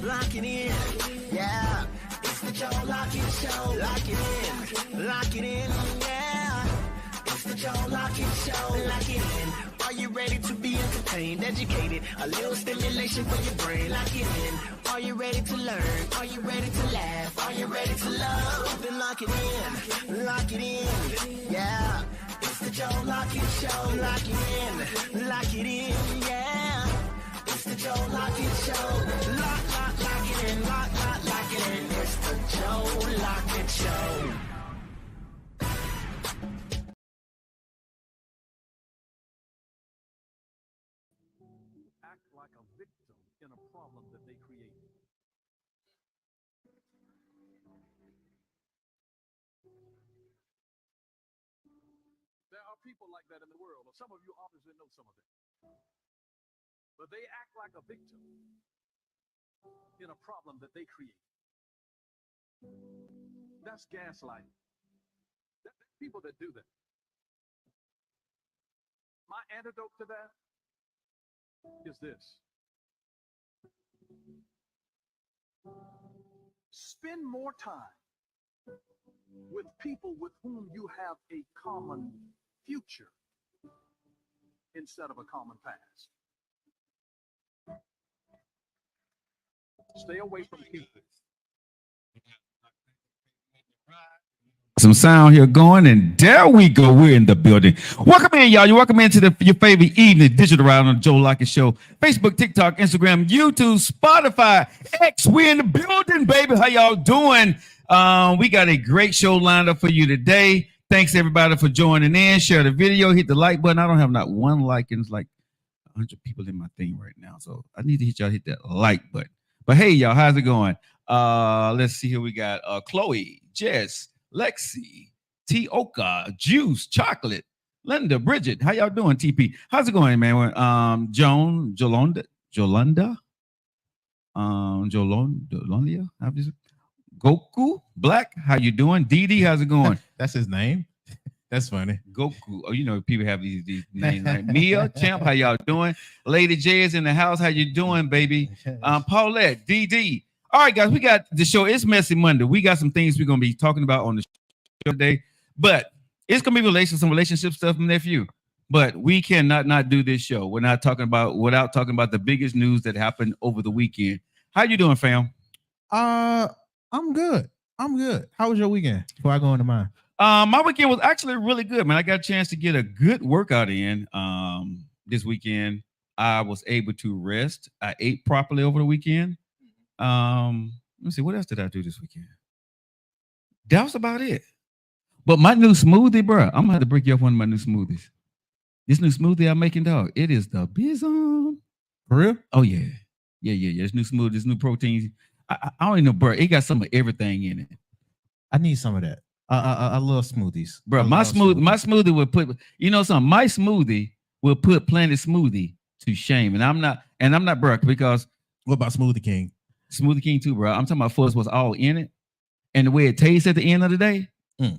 lock it in. Yeah, it's the Joe Lockett Show. Lock it in, yeah. It's the Joe Lockett Show. Lock it in. Are you ready to be entertained, educated? A little stimulation for your brain. Lock it in. Are you ready to learn? Are you ready to laugh? Are you ready to love? Then lock it in, yeah. It's the Joe Lockett Show. Lock it in, yeah. It's the Joe Lockett Show. Lock it in, lock it in. It's the Joe Lockett Show. Act like a victim in a problem that they created. There are people like that in the world, or some of you obviously know some of them. But they act like a victim in a problem that they create. That's gaslighting. There's people that do that. My antidote to that is this. Spend more time with people with whom you have a common future instead of a common past. Stay away from people. Some sound here going, and there we go. We're in the building. Welcome in, y'all. You're welcome into your favorite evening digital round on the Joe Lockett Show. Facebook, TikTok, Instagram, YouTube, Spotify, X. We're in the building, baby. How y'all doing? We got a great show lined up for you today. Thanks everybody for joining in. Share the video, hit the like button. I don't have not one like, and it's like 100 people in my thing right now, so I need to hit that like button. But hey, y'all, how's it going? Let's see here. We got Chloe, Jess, Lexi, Tioka, Juice, Chocolate, Linda, Bridget. How y'all doing, TP? How's it going, man? Joan, Jolanda, Goku, Black. How you doing? Dee, how's it going? That's his name. That's funny. Goku. Oh, you know, people have these names. Like Mia, Champ, how y'all doing? Lady J is in the house. How you doing, baby? Paulette, DD. All right, guys, we got the show. It's Messy Monday. We got some things we're going to be talking about on the show today, but it's going to be some relationship stuff, nephew. But we cannot not do this show. We're not talking about without talking about the biggest news that happened over the weekend. How you doing, fam? I'm good. How was your weekend? Before I go into mine. My weekend was actually really good, man. I got a chance to get a good workout in this weekend. I was able to rest. I ate properly over the weekend. Let me see, what else did I do this weekend? That was about it. But my new smoothie, bro, I'm gonna have to break you off one of my new smoothies. This new smoothie I'm making, dog, it is the bizon. For real? Oh yeah. This new smoothie, this new protein. I don't even know, bro. It got some of everything in it. I need some of that. I love smoothies, bro. My smoothie would put, you know, something. My smoothie will put Planet Smoothie to shame, and I'm not, bro. Because what about Smoothie King? Smoothie King too, bro. I'm talking about first was all in it, and the way it tastes at the end of the day. Oh,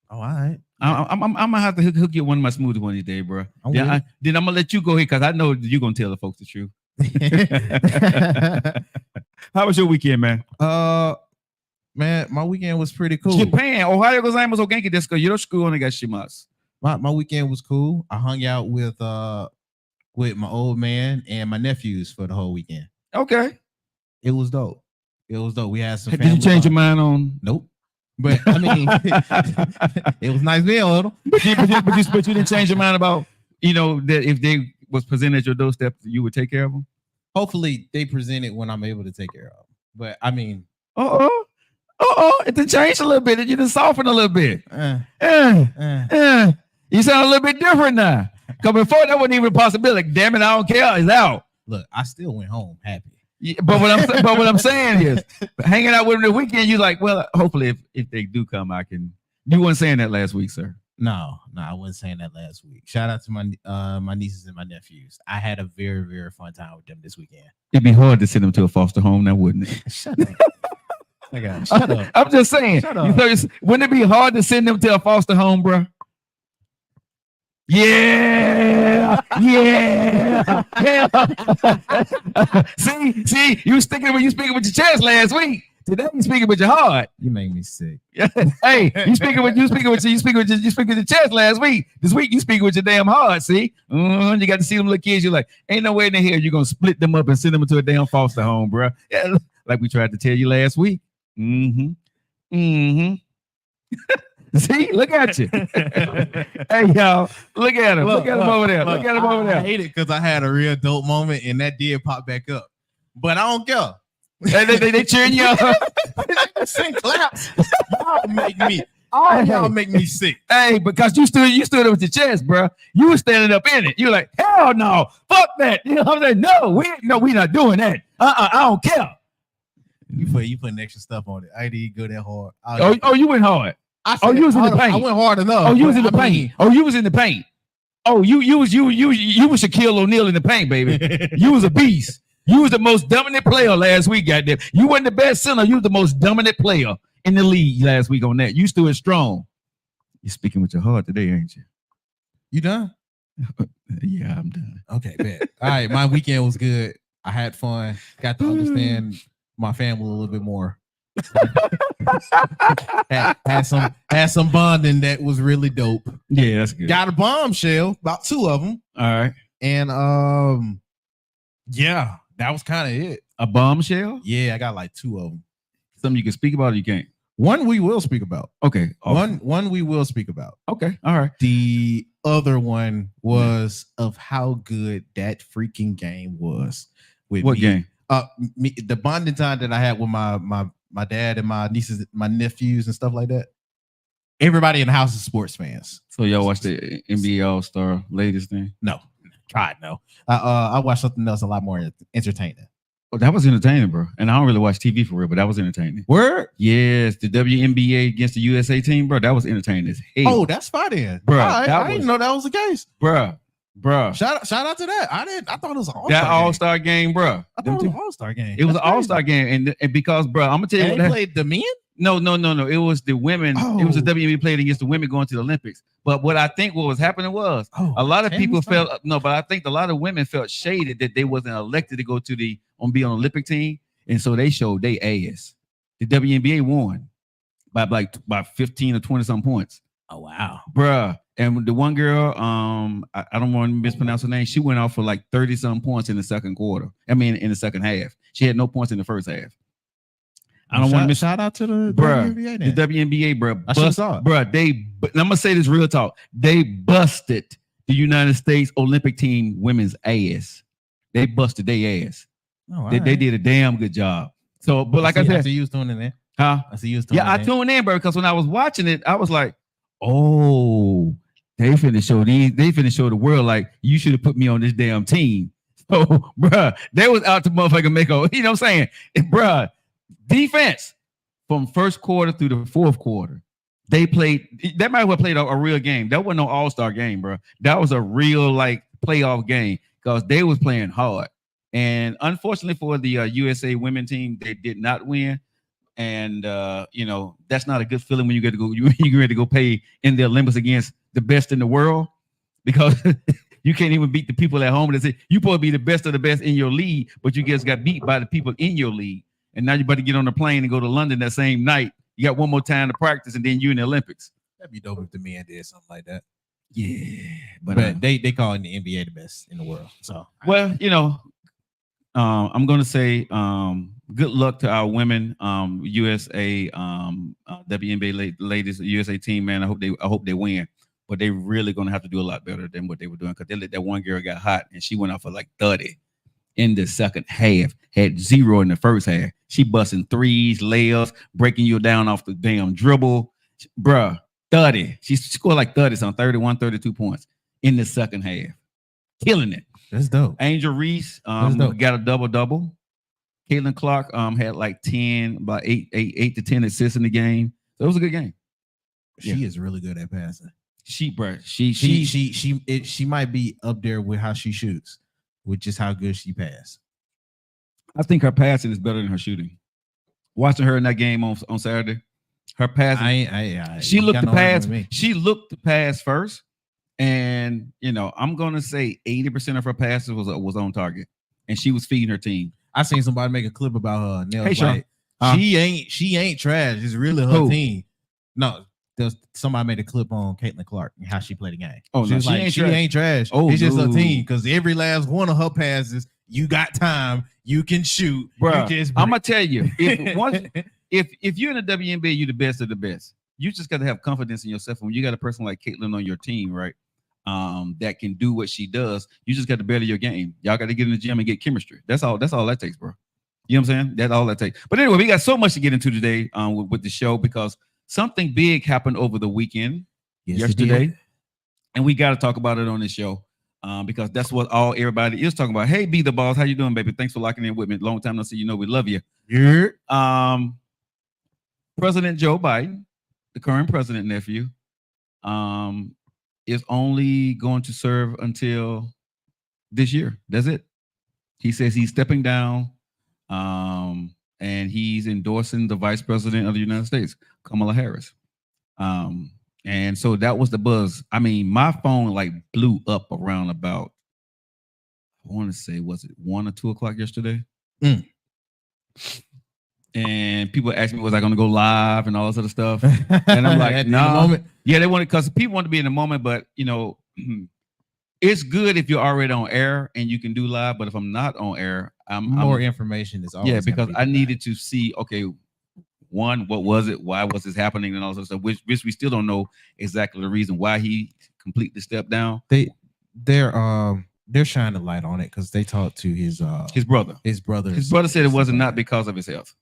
all right. I'm gonna have to hook you one of my smoothies one of these days, bro. Then I'm gonna let you go ahead because I know you're gonna tell the folks the truth. How was your weekend, man? Man, my weekend was pretty cool. Japan, Ohio gozaimasu, genki desu ka? Yoroshiku onegaishimasu. My weekend was cool. I hung out with my old man and my nephews for the whole weekend. Okay. It was dope. We had some. Did you change your mind on? Nope. But I mean, it was nice being with them. But you didn't change your mind about, you know, that if they was presented at your doorstep, you would take care of them? Hopefully they present it when I'm able to take care of them. But I mean, it done changed a little bit. You done softened a little bit. You sound a little bit different now. Because before that wasn't even a possibility. Damn it, I don't care. It's out. Look, I still went home happy. Yeah, but what I'm saying is, hanging out with them the weekend, you're like, well, hopefully if they do come, I can. You weren't saying that last week, sir. No, I wasn't saying that last week. Shout out to my nieces and my nephews. I had a very, very fun time with them this weekend. It'd be hard to send them to a foster home now, wouldn't it? Shut up. Shut up. I'm just saying. Wouldn't it be hard to send them to a foster home, bro? Yeah. See, you speaking with your chest last week. Today you speaking with your heart. You make me sick. Hey, you speaking with your chest last week. This week you speaking with your damn heart. See, you got to see them little kids. You're like, ain't no way in the hell you're gonna split them up and send them to a damn foster home, bro. Yeah, like we tried to tell you last week. See, look at you. Hey, y'all, look at him. Look at him over there. Look at him over there. I hate it because I had a real dope moment and that did pop back up. But I don't care. They cheering you up. Sing claps. Y'all make me sick. Hey, because you stood up with your chest, bro. You were standing up in it. You're like, hell no, fuck that. You know what I'm saying? No, we not doing that. I don't care. You putting extra stuff on it. I didn't go that hard. You went hard. You was in the paint. I went hard enough. Oh, you was in the paint. You was in the paint. Oh, you was Shaquille O'Neal in the paint, baby. You was a beast. You was the most dominant player last week, goddamn. You wasn't the best center. You was the most dominant player in the league last week on that. You stood strong. You're speaking with your heart today, ain't you? You done? Yeah, I'm done. Okay, bet. All right, my weekend was good. I had fun. Got to understand my family a little bit more. had some bonding that was really dope. Yeah, that's good. Got a bombshell, about 2 of them. All right. And yeah, that was kind of it. A bombshell? Yeah, I got like 2 of them. Something you can speak about or you can't? One we will speak about. Okay. Awesome. One we will speak about. Okay. All right. The other one was of how good that freaking game was. With what me. Game? The bonding time that I had with my dad and my nieces, my nephews and stuff like that. Everybody in the house is sports fans. So y'all watched the NBA All-Star latest thing? No. God, no. I watched something else a lot more entertaining. Oh, that was entertaining, bro. And I don't really watch TV for real, but that was entertaining. Word? Yes, the WNBA against the USA team, bro. That was entertaining as hell. Oh, that's fine then. Bro. I didn't know that was the case. Bro. Shout out to that. I thought it was an all-star that All-Star game, bro. I thought it was an all-star game. It was an All-Star game. And because, bro, I'm gonna tell you what they played the men? No. It was the women. Oh. It was the WNBA played against the women going to the Olympics. But what I think what was happening was a lot of people felt but I think a lot of women felt shaded that they wasn't elected to go to be on the Olympic team, and so they showed their ass. The WNBA won by 15 or 20 some points. Oh wow, bruh. And the one girl, I don't want to mispronounce her name. She went off for like 30 some points in the second quarter. I mean, in the second half, she had no points in the first half. I don't want to shout out to the WNBA. Then. The WNBA, bro. I should saw it. Bro, I'm gonna say this real talk. They busted the United States Olympic team women's ass. They busted their ass. Oh, they did a damn good job. So, but like I said, I see you was tuning in. Huh? I see you was tuning in. Yeah, I tuned in, bro, because when I was watching it, I was like, oh, they finna show the world like you should have put me on this damn team. So, bruh, they was out to motherfucking make a, you know what I'm saying? Bruh, defense from first quarter through the fourth quarter. They might have played a real game. That wasn't no all-star game, bro. That was a real like playoff game because they was playing hard. And unfortunately for the USA women team, they did not win. And that's not a good feeling when you get to go. You ready to go play in the Olympics against the best in the world, because you can't even beat the people at home that say you supposed to be the best of the best in your league, but you just got beat by the people in your league. And now you better get on the plane and go to London that same night. You got one more time to practice, and then you in the Olympics. That'd be dope if the men did something like that. Yeah, but they call in the NBA the best in the world. So well, I'm gonna say good luck to our women, USA, WNBA ladies, USA team, man. I hope they win, but they really gonna have to do a lot better than what they were doing, because they let that one girl got hot and she went off for like 30 in the second half, had 0 in the first half. She busting threes, layups, breaking you down off the damn dribble, bruh. 30. She scored like 30, some 31, 32 points in the second half, killing it. That's dope. Angel Reese got a double. Caitlin Clark had like 10, about 8 to 10 assists in the game. So it was a good game. She is really good at passing. She might be up there with how she shoots, with just how good she passes. I think her passing is better than her shooting. Watching her in that game on Saturday, her passing. She looked to pass first, And I'm gonna say 80% of her passes was on target, and she was feeding her team. I seen somebody make a clip about her. And Hey, Sean. she ain't trash. It's really her team. No, somebody made a clip on Caitlin Clark and how she played the game. Oh, she was like, she ain't trash. Oh, it's just her team, because every last one of her passes, you got time, you can shoot. Bro, I'm gonna tell you, if you're in the WNBA, you're the best of the best. You just got to have confidence in yourself. When you got a person like Caitlin on your team, right, that can do what she does, you just got to better your game. Y'all got to get in the gym and get chemistry. That's all that takes, bro. You know what I'm saying? That's all that takes. But anyway, we got so much to get into today with the show, because something big happened over the weekend, yesterday, and we got to talk about it on this show, because that's what everybody is talking about. Hey, Be the Boss, how you doing, baby? Thanks for locking in with me. Long time no see. We love you. Yeah. President Joe Biden, the current president nephew, is only going to serve until this year. That's it. He says he's stepping down, and he's endorsing the vice president of the United States, Kamala Harris. And so that was the buzz. I mean, my phone blew up around about, I want to say, was it 1 or 2 o'clock yesterday? And people asked me, was I going to go live and all this other stuff? And I'm like, no. Yeah, they wanted, because people want to be in the moment, but it's good if you're already on air and you can do live. But if I'm not on air, more information is always because I needed to see, okay, one, what was it? Why was this happening? And all this stuff, which we still don't know exactly the reason why he completely stepped down. They're shining a light on it because they talked to his brother. His brother said it wasn't not because of his health.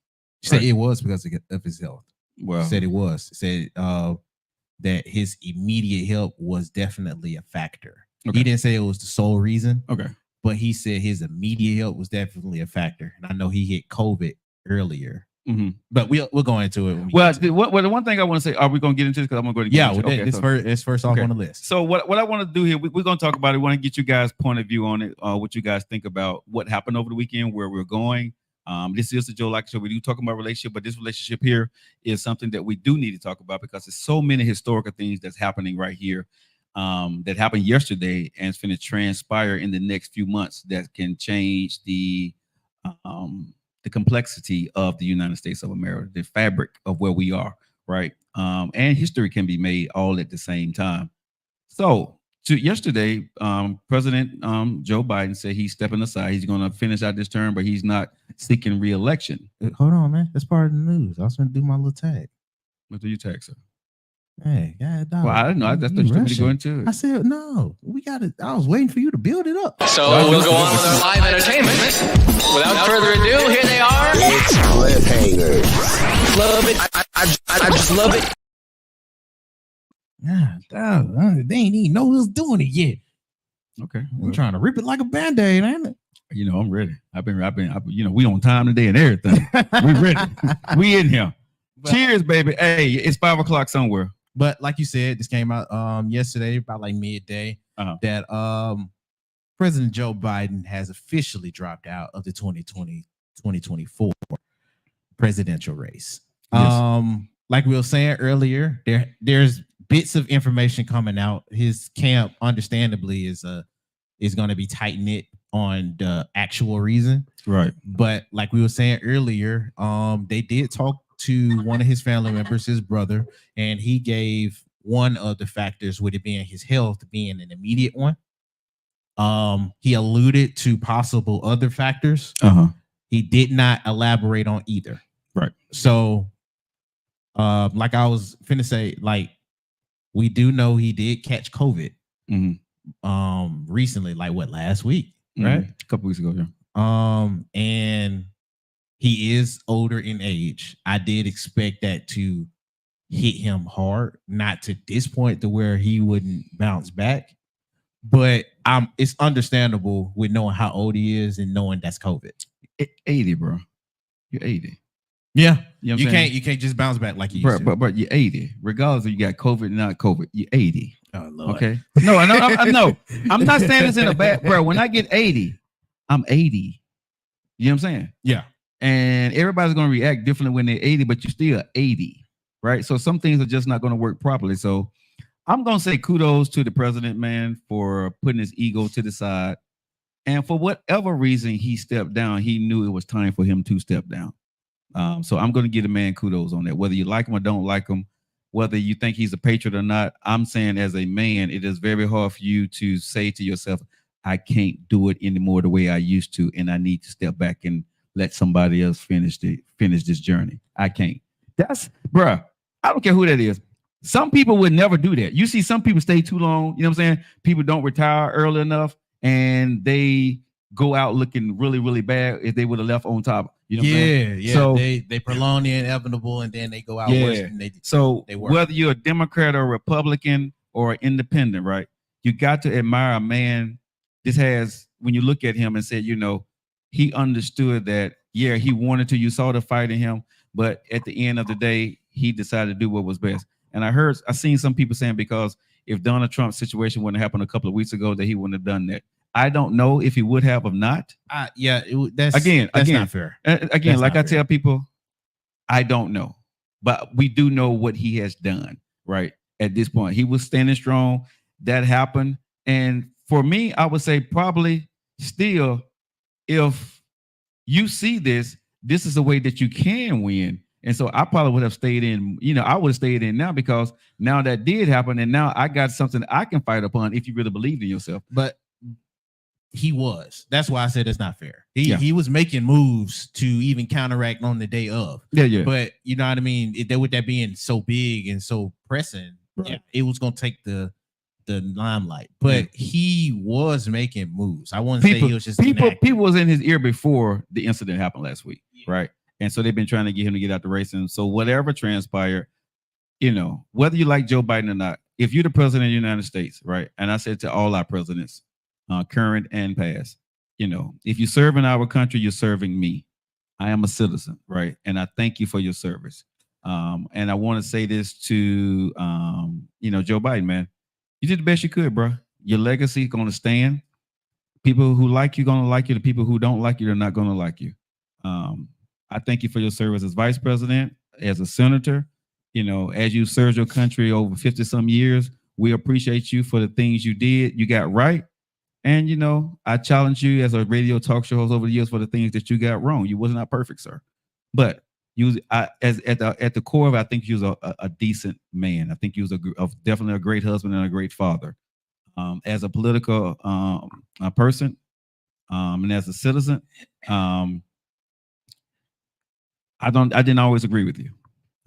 Said it was because of his health. Well, said it was. Said that his immediate help was definitely a factor. Okay. He didn't say it was the sole reason. Okay. But he said his immediate help was definitely a factor. And I know he hit COVID earlier. Mm-hmm. But we'll go into it. The one thing I want to say, are we going to get into this? Because I'm going to go into it. It's first off on the list. So what I want to do here, we're going to talk about it. We want to get you guys' point of view on it, what you guys think about what happened over the weekend, where we're going. This is the Joe Lockett Show. We do talk about relationship, but this relationship here is something that we do need to talk about, because there's so many historical things that's happening right here, that happened yesterday and it's going to transpire in the next few months that can change the complexity of the United States of America, the fabric of where we are, right? And history can be made all at the same time. So yesterday, President Joe Biden said he's stepping aside. He's going to finish out this term, but he's not seeking re-election. Hold on, man. That's part of the news. I was going to do my little tag. What do you tag, sir? Hey, God, dog. Well, I didn't know. That's what you told me to go into. I said, no, we got it. I was waiting for you to build it up. So we'll go on with our live entertainment. Without further ado, here they are. It's cliffhangers. Love it. I just love it. Yeah, they ain't even know who's doing it yet. Okay, I'm trying to rip it like a Band-Aid, ain't it? I'm ready. I've been, we on time today and everything. We ready. We in here. But, cheers, baby. Hey, it's 5 o'clock somewhere. But like you said, this came out yesterday about midday that President Joe Biden has officially dropped out of the 2024 presidential race. Yes. Like we were saying earlier, there's bits of information coming out. His camp, understandably, is going to be tight-knit on the actual reason. Right. But like we were saying earlier, they did talk to one of his family members, his brother, and he gave one of the factors, with it being his health being an immediate one. He alluded to possible other factors. He did not elaborate on either. Right. So, like I was finna say, we do know he did catch COVID. Recently, last week, right? A couple weeks ago, yeah. And he is older in age. I did expect that to hit him hard, not to this point to where he wouldn't bounce back. But it's understandable with knowing how old he is and knowing that's COVID. 80, bro. You're 80. Yeah. You can't just bounce back like you used to. But you're 80. Regardless if you got COVID or not COVID, you're 80. Oh, Lord. Okay. No, no. I'm not saying this in a bad, bro. When I get 80, I'm 80. You know what I'm saying? Yeah. And everybody's going to react differently when they're 80, but you're still 80, right? So some things are just not going to work properly. So I'm gonna say kudos to the president, man, for putting his ego to the side, and for whatever reason he stepped down, he knew it was time for him to step down. So I'm gonna give the man kudos on that. Whether you like him or don't like him, whether you think he's a patriot or not, I'm saying as a man, it is very hard for you to say to yourself, I can't do it anymore the way I used to, and I need to step back and let somebody else finish this journey. I can't. That's bruh. I don't care who that is. Some people would never do that. You see some people stay too long. You know what I'm saying? People don't retire early enough and they go out looking really, really bad if they would have left on top. You know what I'm saying? Yeah. So, they prolong the inevitable and then they go out worse than they were. Whether you're a Democrat or a Republican or an independent, right? You got to admire a man. This has, when you look at him and said, you know, he understood that, yeah, he wanted to, you saw the fight in him, but at the end of the day, he decided to do what was best. And I seen some people saying because if Donald Trump's situation wouldn't have happened a couple of weeks ago, that he wouldn't have done that. I don't know if he would have or not. That's not fair. Again, like I tell people, I don't know, but we do know what he has done. Right at this point, he was standing strong. That happened, and for me, I would say probably still, if you see this is a way that you can win. And so I probably would have stayed in, you know, I would have stayed in now because now that did happen. And now I got something I can fight upon if you really believed in yourself. But that's why I said it's not fair. He was making moves to even counteract on the day of. Yeah. But you know what I mean? With that being so big and so pressing, right. It was going to take the limelight. But he was making moves. I wouldn't say he was just people was in his ear before the incident happened last week. Yeah. Right. And so they've been trying to get him to get out the race. And so whatever transpired, you know, whether you like Joe Biden or not, if you're the president of the United States, right? And I said to all our presidents, current and past, you know, if you serve in our country, you're serving me. I am a citizen, right? And I thank you for your service. And I want to say this to, you know, Joe Biden, man, you did the best you could, bro. Your legacy is going to stand. People who like you going to like you. The people who don't like you, they're not going to like you. I thank you for your service as vice president, as a senator. You know, as you served your country over 50 some years, we appreciate you for the things you did, you got right. And, you know, I challenge you as a radio talk show host over the years for the things that you got wrong. You was not perfect, sir. But at the core of it, I think you was a decent man. I think you was definitely a great husband and a great father. As a political person and as a citizen, I didn't always agree with you.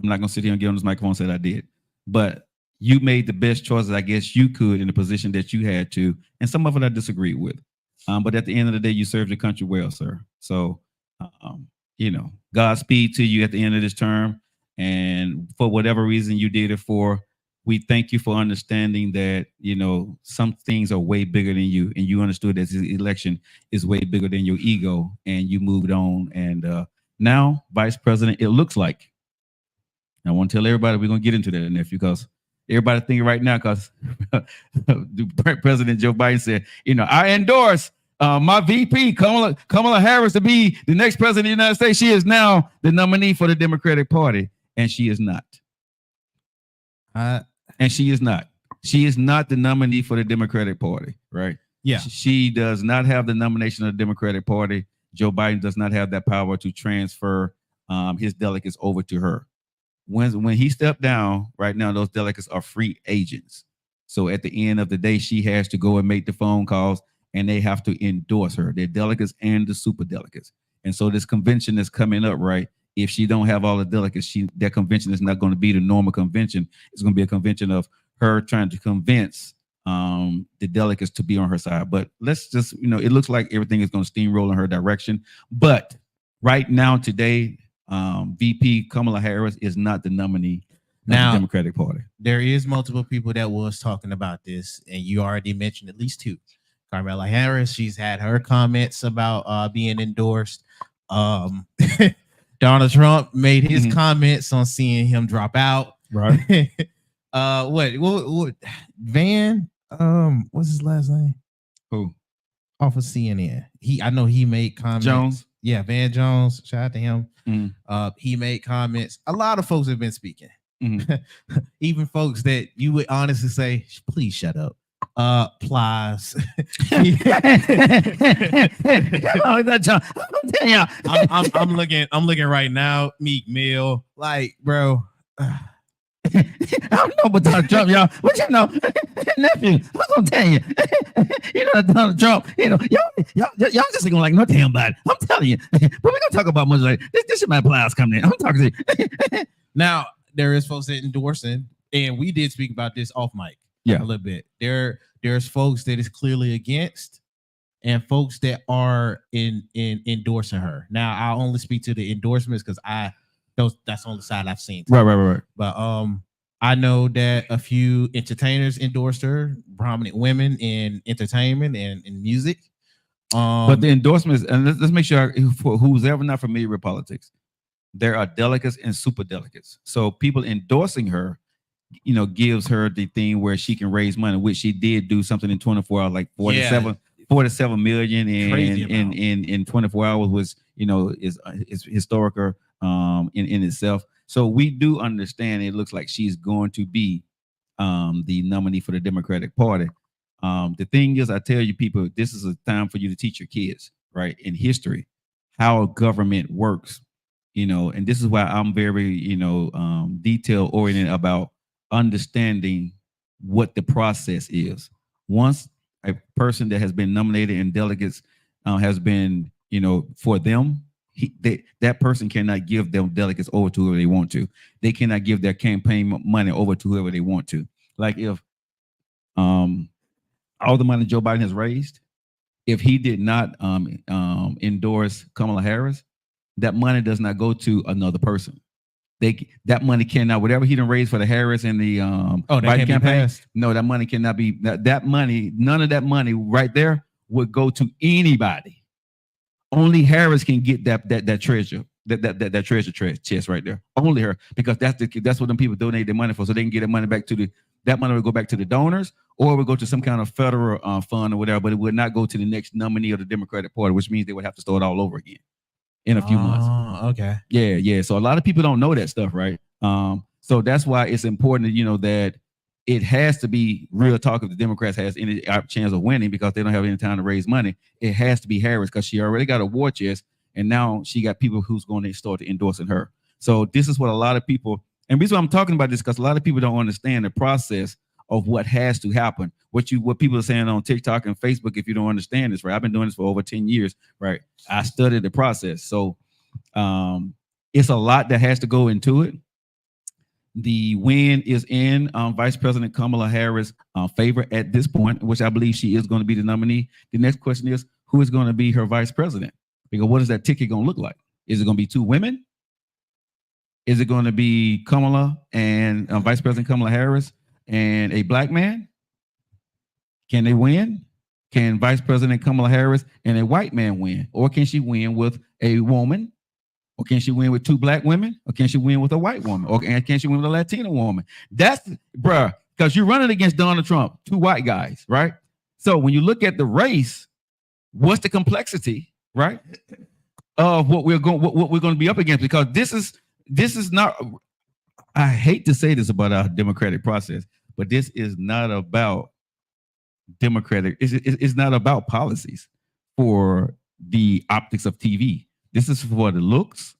I'm not gonna sit here and get on this microphone and say that I did, but you made the best choices I guess you could in the position that you had to, and some of it I disagreed with. But at the end of the day, you served the country well, sir. So, you know, Godspeed to you at the end of this term, and for whatever reason you did it for, we thank you for understanding that, you know, some things are way bigger than you, and you understood that this election is way bigger than your ego, and you moved on. And now, Vice President, it looks like, I want to tell everybody we're going to get into that, nephew, because everybody thinking right now, because President Joe Biden said, you know, I endorse my VP, Kamala Harris, to be the next president of the United States. She is now the nominee for the Democratic Party, and she is not. And she is not. She is not the nominee for the Democratic Party, right? Yeah. She does not have the nomination of the Democratic Party. Joe Biden does not have that power to transfer his delegates over to her. When he stepped down, right now, those delegates are free agents. So at the end of the day, she has to go and make the phone calls, and they have to endorse her. They're delegates and the super delegates. And so this convention is coming up, right? If she don't have all the delegates, that convention is not going to be the normal convention. It's going to be a convention of her trying to convince the delegates to be on her side. But let's just, you know, it looks like everything is going to steamroll in her direction. But right now, today, VP Kamala Harris is not the nominee of the Democratic Party. There is multiple people that was talking about this, and you already mentioned at least two. Kamala Harris, she's had her comments about being endorsed. Donald Trump made his comments on seeing him drop out. Right. What Van? What's his last name? Who? Off of CNN. I know he made comments. Jones. Yeah, Van Jones. Shout out to him. He made comments. A lot of folks have been speaking. even folks that you would honestly say, please shut up. Plies. I'm looking right now. Meek Mill, like, bro. I don't know about Donald Trump, y'all. What you know, nephew? I'm gonna tell you. You know Donald Trump. You know, y'all just ain't gonna like no damn body. I'm telling you. But we're gonna talk about much like this. This is my Plies coming in. I'm talking to you. Now there is folks that endorsing, and we did speak about this off mic. Yeah, a little bit. There's folks that is clearly against, and folks that are in endorsing her. Now I'll only speak to the endorsements because that's on the side I've seen. Right. But I know that a few entertainers endorsed her, prominent women in entertainment and in music. But the endorsements, and let's make sure for who's ever not familiar with politics, there are delegates and super delegates. So people endorsing her, you know, gives her the thing where she can raise money, which she did do something in 24 hours, like 47 million in 24 hours was, you know, is historical in itself. So we do understand it looks like she's going to be the nominee for the Democratic Party. The thing is, I tell you people, this is a time for you to teach your kids, right, in history, how government works, you know, and this is why I'm very, you know, detail oriented about understanding what the process is. Once a person that has been nominated and delegates has been, you know, for them, that person cannot give them delegates over to whoever they want to. They cannot give their campaign money over to whoever they want to. Like if all the money Joe Biden has raised, if he did not endorse Kamala Harris, that money does not go to another person. That money cannot, whatever he done raised for the Harris and the Biden campaign. No, that money cannot be that money. None of that money right there would go to anybody. Only Harris can get that treasure, that treasure chest right there. Only her, because that's what them people donate their money for, so they can get that money back to that money will go back to the donors, or it would go to some kind of federal fund or whatever, but it would not go to the next nominee of the Democratic Party, which means they would have to start all over again in a few months. Okay. Yeah. So a lot of people don't know that stuff, right? So that's why it's important, you know, that it has to be real talk if the Democrats has any chance of winning, because they don't have any time to raise money. It has to be Harris, because she already got a war chest, and now she got people who's going to start endorsing her. So this is what a lot of people, and the reason why I'm talking about this, because a lot of people don't understand the process of what has to happen. What people are saying on TikTok and Facebook, if you don't understand this, right? I've been doing this for over 10 years, right? I studied the process. So it's a lot that has to go into it. The win is in Vice President Kamala Harris' favor at this point, which I believe she is going to be the nominee. The next question is, who is going to be her vice president? Because what is that ticket going to look like? Is it going to be two women? Is it going to be Kamala and Vice President Kamala Harris and a black man? Can they win? Can Vice President Kamala Harris and a white man win? Or can she win with a woman? Or can she win with two black women? Or can she win with a white woman? Or can she win with a Latina woman? That's, bruh, because you're running against Donald Trump, two white guys, right? So when you look at the race, what's the complexity, right, of what we're going to be up against? Because this is not, I hate to say this about our democratic process, but this is not about democratic. It's not about policies for the optics of TV. This is for the looks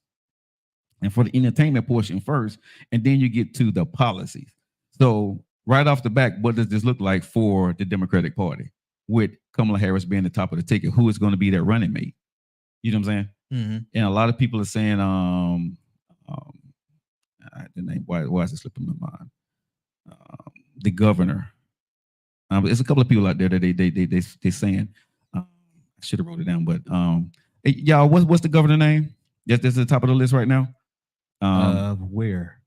and for the entertainment portion first, and then you get to the policies. So right off the back, what does this look like for the Democratic Party with Kamala Harris being the top of the ticket? Who is going to be their running mate? You know what I'm saying? Mm-hmm. And a lot of people are saying, the name, why is it slipping my mind? The governor. There's a couple of people out there that they saying. I should have wrote it down, but hey, y'all, what's the governor name? That's at the top of the list right now. Where?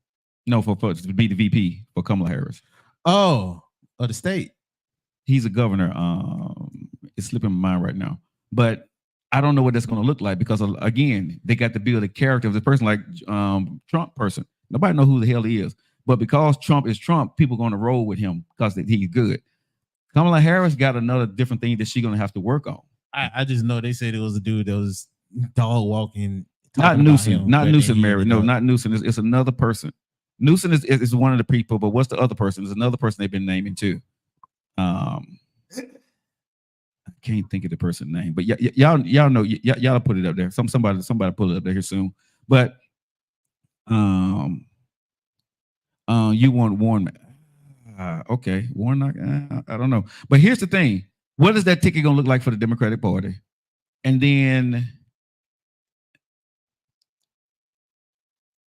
No, for to be the VP for Kamala Harris. Oh, of the state. He's a governor. It's slipping my mind right now, but I don't know what that's going to look like, because again, they got to build a character of the person, like Trump person. Nobody knows who the hell he is, but because Trump is Trump, people are going to roll with him because he's good. Kamala Harris got another different thing that she's going to have to work on. I just know they said it was a dude that was dog walking. Not Newsom, Mary. No, not Newsom. It's another person. Newsom is one of the people, but what's the other person? There's another person they've been naming too. I can't think of the person's name, but y'all know, y'all put it up there. Somebody pull it up there here soon. But you want Warren? Okay, Warnock. I don't know. But here's the thing: what is that ticket going to look like for the Democratic Party? And then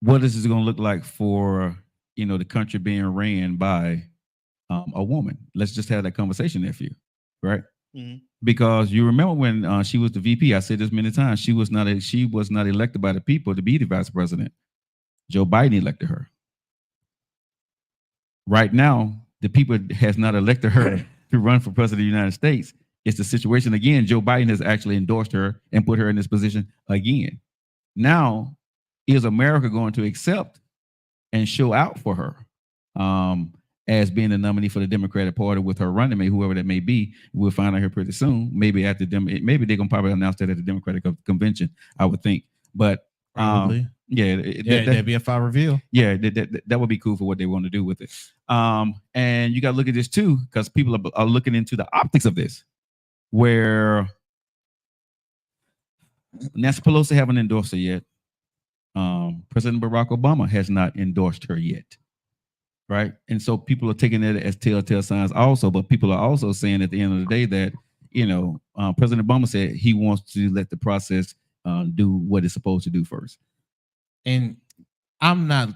what is it going to look like for the country being ran by a woman? Let's just have that conversation there for you, right? Mm-hmm. Because you remember when she was the VP, I said this many times, she was not elected by the people to be the vice president. Joe Biden elected her. Right now, the people has not elected her to run for president of the United States. It's the situation again. Joe Biden has actually endorsed her and put her in this position again. Now, is America going to accept and show out for her as being the nominee for the Democratic Party with her running mate, whoever that may be? We'll find out here pretty soon. Maybe after them, maybe they're gonna probably announce that at the Democratic convention, I would think. But probably. That'd be a fire reveal. Yeah, that would be cool for what they want to do with it. And you got to look at this too, because people are looking into the optics of this, where Nancy Pelosi haven't endorsed her yet. President Barack Obama has not endorsed her yet, right? And so people are taking it as telltale signs also, but people are also saying at the end of the day that, President Obama said he wants to let the process do what it's supposed to do first. And I'm not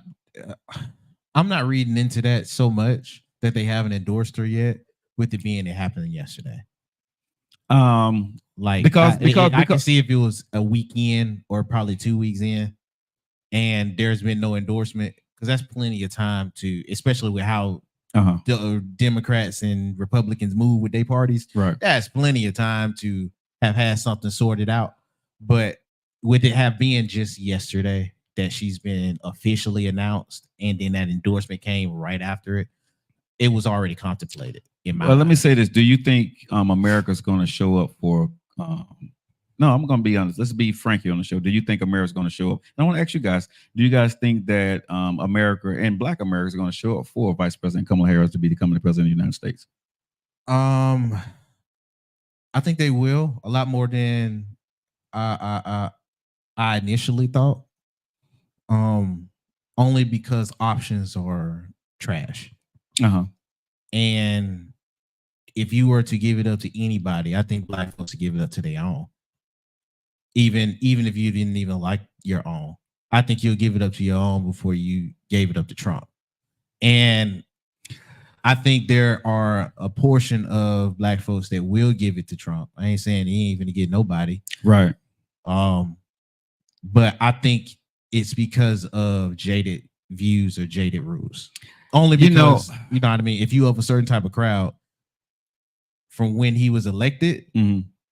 reading into that so much that they haven't endorsed her yet, with it being it happening yesterday. Because I can see if it was a week in or probably 2 weeks in, and there's been no endorsement, because that's plenty of time to, especially with how the Democrats and Republicans move with their parties. Right, that's plenty of time to have had something sorted out. But with it have been just yesterday that she's been officially announced, and then that endorsement came right after it, it was already contemplated in my mind. Let me say this. Do you think America's going to show up for no, I'm going to be honest. Let's be frank here on the show. Do you think America's going to show up? And I want to ask you guys, do you guys think that America and Black America is going to show up for Vice President Kamala Harris to become the president of the United States? I think they will, a lot more than I initially thought. Only because options are trash. And if you were to give it up to anybody, I think Black folks would give it up to their own. Even if you didn't even like your own, I think you'll give it up to your own before you gave it up to Trump. And I think there are a portion of Black folks that will give it to Trump. I ain't saying he ain't gonna get nobody. Right. But I think it's because of jaded views or jaded rules. Only because, you know what I mean? If you have a certain type of crowd, from when he was elected,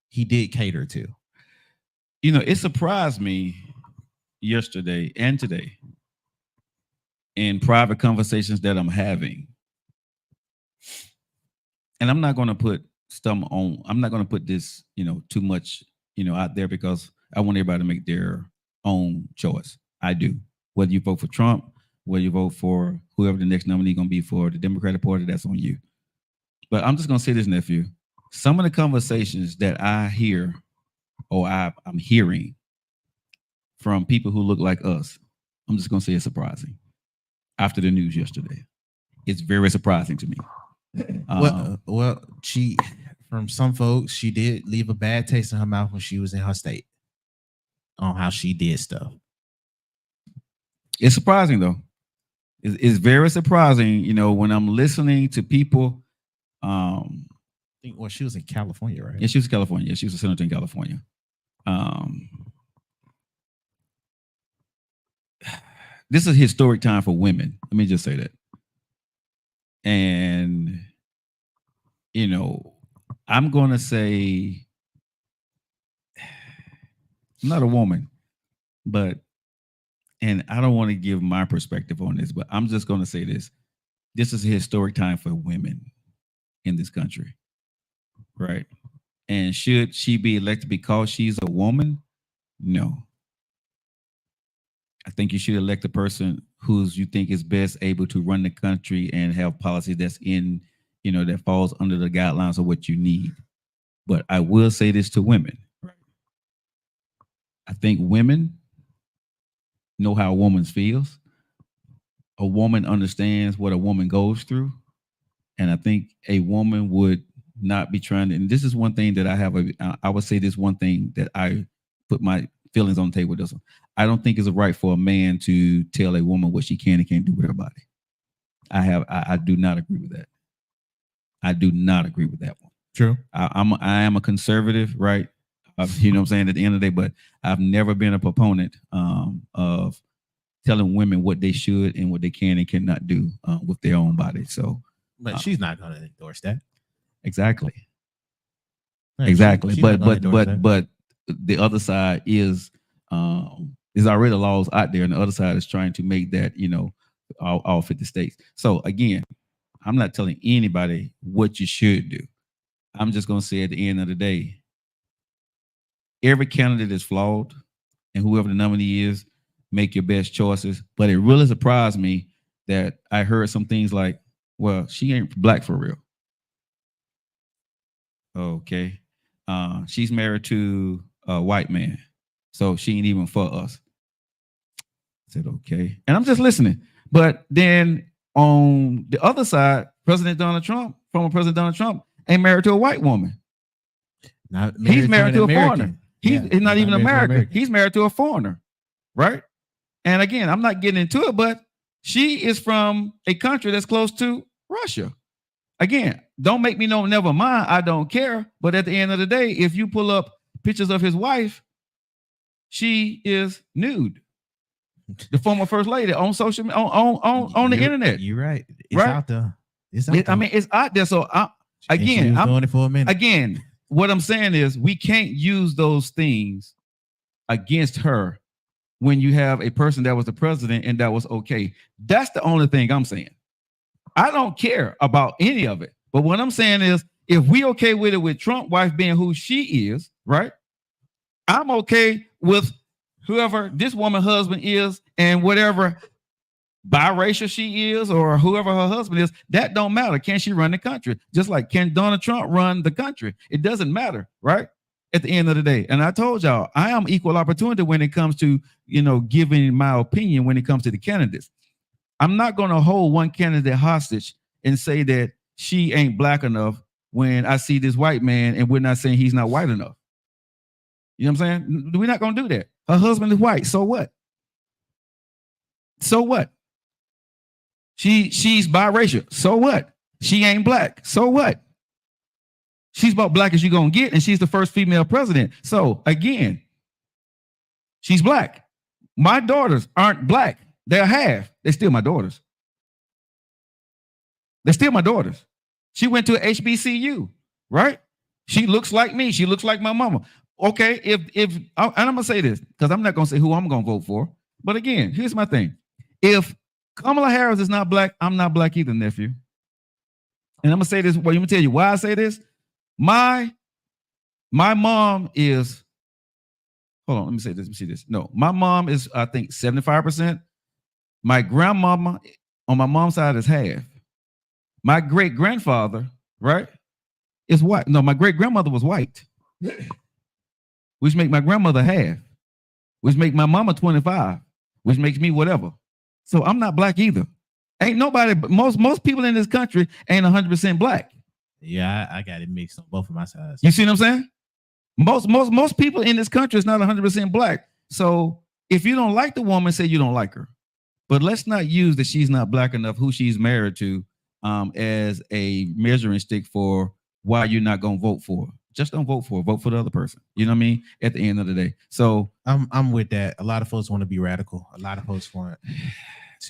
he did cater to. It surprised me yesterday and today in private conversations that I'm having. And I'm not going to put I'm not going to put this, too much, out there, because I want everybody to make their own choice. I do. Whether you vote for Trump, whether you vote for whoever the next nominee going to be for the Democratic Party, that's on you. But I'm just going to say this, nephew. Some of the conversations that I hear or I'm hearing from people who look like us, I'm just going to say it's surprising. After the news yesterday, it's very surprising to me. Well, from some folks, she did leave a bad taste in her mouth when she was in her state on how she did stuff. It's surprising, though. It's very surprising, when I'm listening to people. She was in California, right? Yeah, she was in California. Yeah, she was a senator in California. This is a historic time for women. Let me just say that. And, I'm going to say, I'm not a woman, and I don't want to give my perspective on this, but I'm just going to say this. This is a historic time for women in this country, right? And should she be elected because she's a woman? No. I think you should elect a person who's you think is best able to run the country and have policy that's in, that falls under the guidelines of what you need. But I will say this to women. I think women know how a woman feels. A woman understands what a woman goes through. And I think a woman would not be trying to, and this is one thing that I would say this one thing that I put my feelings on the table with this one. I don't think it's right for a man to tell a woman what she can and can't do with her body. I do not agree with that. I do not agree with that one. True. I am a conservative, right? You know what I'm saying, at the end of the day, but I've never been a proponent of telling women what they should and what they can and cannot do with their own body. So, but she's not going to endorse that. Exactly. Right, exactly. she's But that. the other side is already laws out there, and the other side is trying to make that, all 50 states. So again, I'm not telling anybody what you should do. I'm just going to say at the end of the day, every candidate is flawed, and whoever the nominee is, make your best choices. But it really surprised me that I heard some things like, well, she ain't black for real. Okay. She's married to a white man, so she ain't even for us. I said, okay. And I'm just listening. But then on the other side, former President Donald Trump, ain't married to a white woman. He's married to a foreigner. He's not even American. He's married to a foreigner, right? And again, I'm not getting into it, but she is from a country that's close to Russia. Again, don't make me know, never mind, I don't care. But at the end of the day, if you pull up pictures of his wife, she is nude. The former first lady on social media, on the internet. You're right. It's out there. It's out there. So I'm doing it for a minute. Again, what I'm saying is we can't use those things against her when you have a person that was the president and that was okay. That's the only thing I'm saying. I don't care about any of it. But what I'm saying is, if we okay with it with Trump wife being who she is, right? I'm okay with whoever this woman husband is and whatever biracial she is or whoever her husband is. That don't matter. Can she run the country? Just like, can Donald Trump run the country? It doesn't matter, right? At the end of the day. And I told y'all, I am equal opportunity when it comes to, giving my opinion when it comes to the candidates. I'm not going to hold one candidate hostage and say that she ain't black enough when I see this white man and we're not saying he's not white enough. You know what I'm saying? We're not going to do that. Her husband is white. So what? So what? She's biracial. So what? She ain't black. So what? She's about black as you're going to get, and she's the first female president. So again, she's black. My daughters aren't black. They're half. They're still my daughters. They're still my daughters. She went to a HBCU, right? She looks like me. She looks like my mama. Okay, and I'm gonna say this because I'm not gonna say who I'm gonna vote for. But again, here's my thing: if Kamala Harris is not black, I'm not black either, nephew. And I'm gonna say this. Well, let me tell you why I say this. My mom is. Hold on, let me say this. Let me see this. No, my mom is, I think, 75%. My grandmama on my mom's side is half. My great grandfather, right, is white. No, my great grandmother was white, which make my grandmother half, which make my mama 25, which makes me whatever. So I'm not black either. Ain't nobody, but most people in this country ain't 100% black. Yeah, I got it mixed on both of my sides. You see what I'm saying? Most people in this country is not 100% black. So if you don't like the woman, say you don't like her. But let's not use that she's not black enough, who she's married to, as a measuring stick for why you're not gonna vote for her. Just don't vote for her. Vote for the other person. You know what I mean? At the end of the day. So I'm with that. A lot of folks want to be radical. A lot of folks want.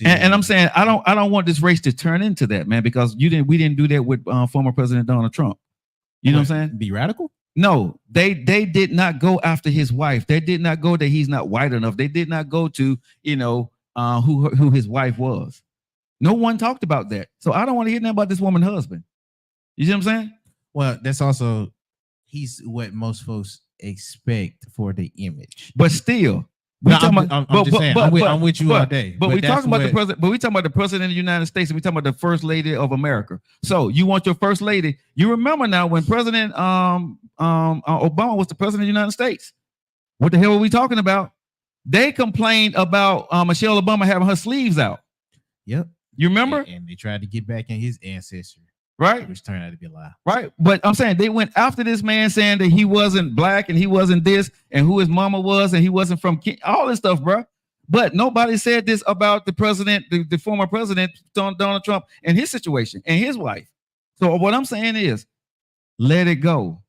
And I'm saying I don't want this race to turn into that, man, because we didn't do that with former President Donald Trump. You know what I'm saying? Be radical? No, they did not go after his wife. They did not go that he's not white enough. They did not go to, who his wife was. No one talked about that. So I don't want to hear nothing about this woman's husband. You see what I'm saying? Well, that's also, he's what most folks expect for the image. But still, We No, talking I'm about, just saying, I'm with you all day. But we that's talking about the what- president. But we talking about the president of the United States, and we talking about the first lady of America. So you want your first lady? You remember now when President Obama was the president of the United States? What the hell are we talking about? They complained about Michelle Obama having her sleeves out. Yep. You remember? And they tried to get back in his ancestry, Right. which turned out to be a lie. Right. But I'm saying they went after this man saying that he wasn't black and he wasn't this and who his mama was and he wasn't from all this stuff, bro. But nobody said this about the president, the former president, Donald Trump, and his situation and his wife. So what I'm saying is let it go.